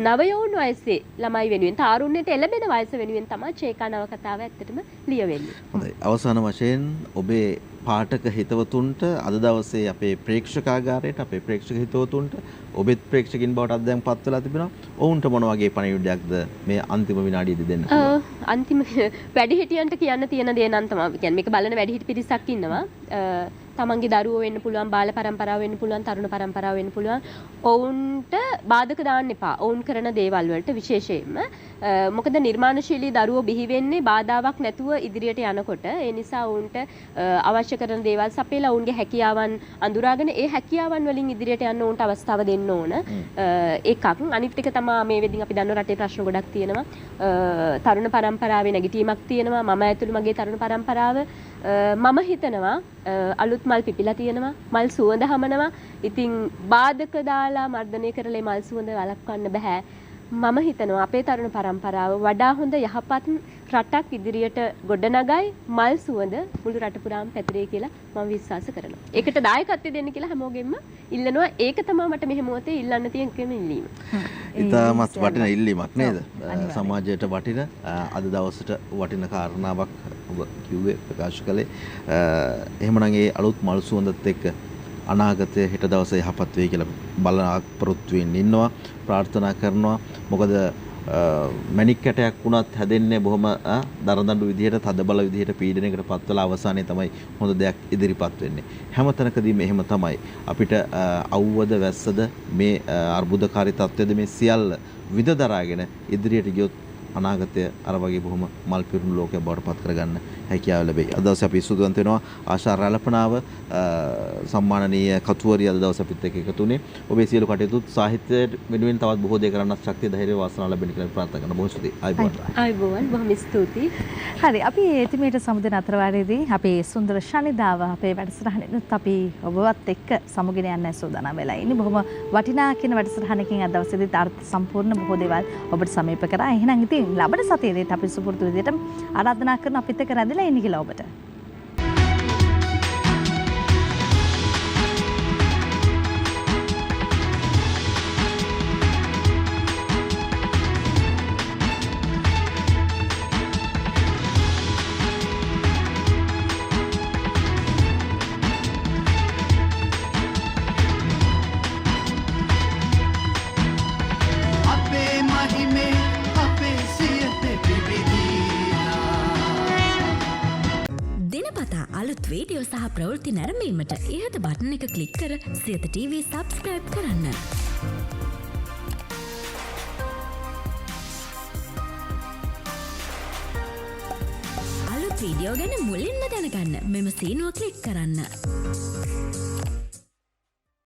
නවයවුන් වයසේ ළමයි වෙනුවෙන් තාරුණ්‍යයට එළඹෙන වයස වෙනුවෙන් තමයි චේකා නව කතාව ඇත්තටම ලියවෙන්නේ. හොඳයි. අවසාන වශයෙන් ඔබේ පාඨක හිතවතුන්ට අද දවසේ අපේ ප්‍රේක්ෂකාගාරයට අපේ ප්‍රේක්ෂක හිතවතුන්ට ඔබෙත් ප්‍රේක්ෂකින් බවට අත්දැකීම්පත් වෙලා තිබෙනවා. ඔවුන්ට මොන වගේ පණිවිඩයක්ද මේ අන්තිම විනාඩියේදී දෙන්න පුළුවන්? අන්තිම වැඩිහිටියන්ට කියන්න තියෙන දේ නම් තමයි කියන්නේ මේක බලන වැඩිහිටි පිරිසක් ඉන්නවා. තමන්ගේ දරුවෝ වෙන්න පුළුවන් බාල පරම්පරාව වෙන්න පුළුවන් තරුණ පරම්පරාව වෙන්න පුළුවන්. ඔවුන්ට බාධක දාන්න එපා. ඔවුන් කරන දේවල් වලට විශේෂයෙන්ම මොකද නිර්මාණශීලී දරුවෝ බිහි වෙන්නේ බාධාවක් නැතුව ඉදිරියට යනකොට. ඒ නිසා ඔවුන්ට අවශ්‍ය කරන දේවල් සපයලා ඔවුන්ගේ හැකියාවන් අඳුරාගෙන ඒ හැකියාවන් වලින් ඉදිරියට යන්න ඔවුන්ට අවස්ථාව දෙන්න ඕන. එකක්. අනිත් එක තමයි මේ වෙදින් අපි දන්න රටේ ප්‍රශ්න ගොඩක් තියෙනවා. තරුණ පරම්පරාවේ නැගිටීමක් තියෙනවා. මම ඇතුළු මගේ තරුණ පරම්පරාව මම හිතනවා අලුත් මල් පිපිලා තියෙනවා. මල් සුවඳ හමනවා. ඉතින් බාධක දාලා මර්ධනය කරලා මල් සුවඳ වළක්වන්න බෑ. මම හිතනවා අපේ තරුණ පරම්පරාව වඩා හොඳ යහපත් රටක් ඉදිරියට ගොඩනගයි මල් සුවඳ මුළු රට පුරාම පැතිරේ කියලා මම විශ්වාස කරනවා. ඒකට දායකත්වය දෙන්න කියලා හැමෝගෙම ඉල්ලනවා. ඒක තමයි මට මෙහෙම මොහොතේ ඉල්ලන්න තියෙන එකම ඉල්ලීම. ඉතාමත් වටින ඉල්ලීමක් නේද? සමාජයට වටින අද දවසට වටින කාරණාවක් ඔබ කිව්වේ ප්‍රකාශ කළේ. එහෙමනම් ඒ අලුත් මල් සුවඳත් එක්ක අනාගතයේ හෙට දවසේ යහපත් වෙයි කියලා බලාපොරොත්තු වෙන්න ඉන්නවා ප්‍රාර්ථනා කරනවා. මොකද මැණික් කැටයක් වුණත් හැදෙන්නේ බොහොම දරදඬු විදිහට තදබල විදිහට පීඩනයකට පත් වෙලා අවසානයේ තමයි හොඳ දෙයක් ඉදිරිපත් වෙන්නේ. හැමතැනකදීම එහෙම තමයි. අපිට අවුවද වැස්සද මේ අර්බුදකාරී තත්ත්වයද මේ සියල්ල විද දරාගෙන ඉදිරියට ගියොත් අනාගතය අර වගේ බොහොම මල් පිරුණු ලෝකයක් බවට පත් කරගන්න හැකියාව ලැබෙයි. අද දවසේ අපි සුදුවන්ත වෙනවා ආශා රැළපනාව සම්මානනීය කතුවරිය අද දවසේ අපිත් එක්ක එකතු වුණේ. ඔබේ සියලු කටයුතු සාහිත්‍යයට වෙනුවෙන් තවත් බොහෝ දේ කරන්නත් ශක්තිය ධෛර්ය වාසනාව ලැබෙන්න කියලා ප්‍රාර්ථනා කරනවා. බොහෝ ස්තුතියි. ආයුබෝවන් බොහොම ස්තුතියි. හරි අපි එතිමේට සමුදෙන අතරවාරයේදී අපේ සුන්දර ශනිදාව අපේ වැඩසටහනෙත් අපි ඔබවත් එක්ක සමුගෙන යන්න සූදානම් වෙලා ඉන්නේ. බොහොම වටිනා කියන වැඩසටහනකින් අද දවසේදී අර්ථ සම්පූර්ණ බොහෝ දේවල් ඔබට සමීප කරා. එහෙනම් ඉතින් ලබන සතියේදීත් අපි සුපුරුදු විදිහට ආරාධනා කරන අපිත් එක්ක රැඳිලා ඉන්න කියලා ඔබට. වීඩියෝ සහ ප්‍රවෘත්ති නැරඹීමට ඉහත බටන් එක ක්ලික් කර සියත TV සබස්ක්‍රයිබ් කරන්න. අලුත් වීඩියෝ ගැන මුලින්ම දැනගන්න මෙම සීනුව ක්ලික් කරන්න.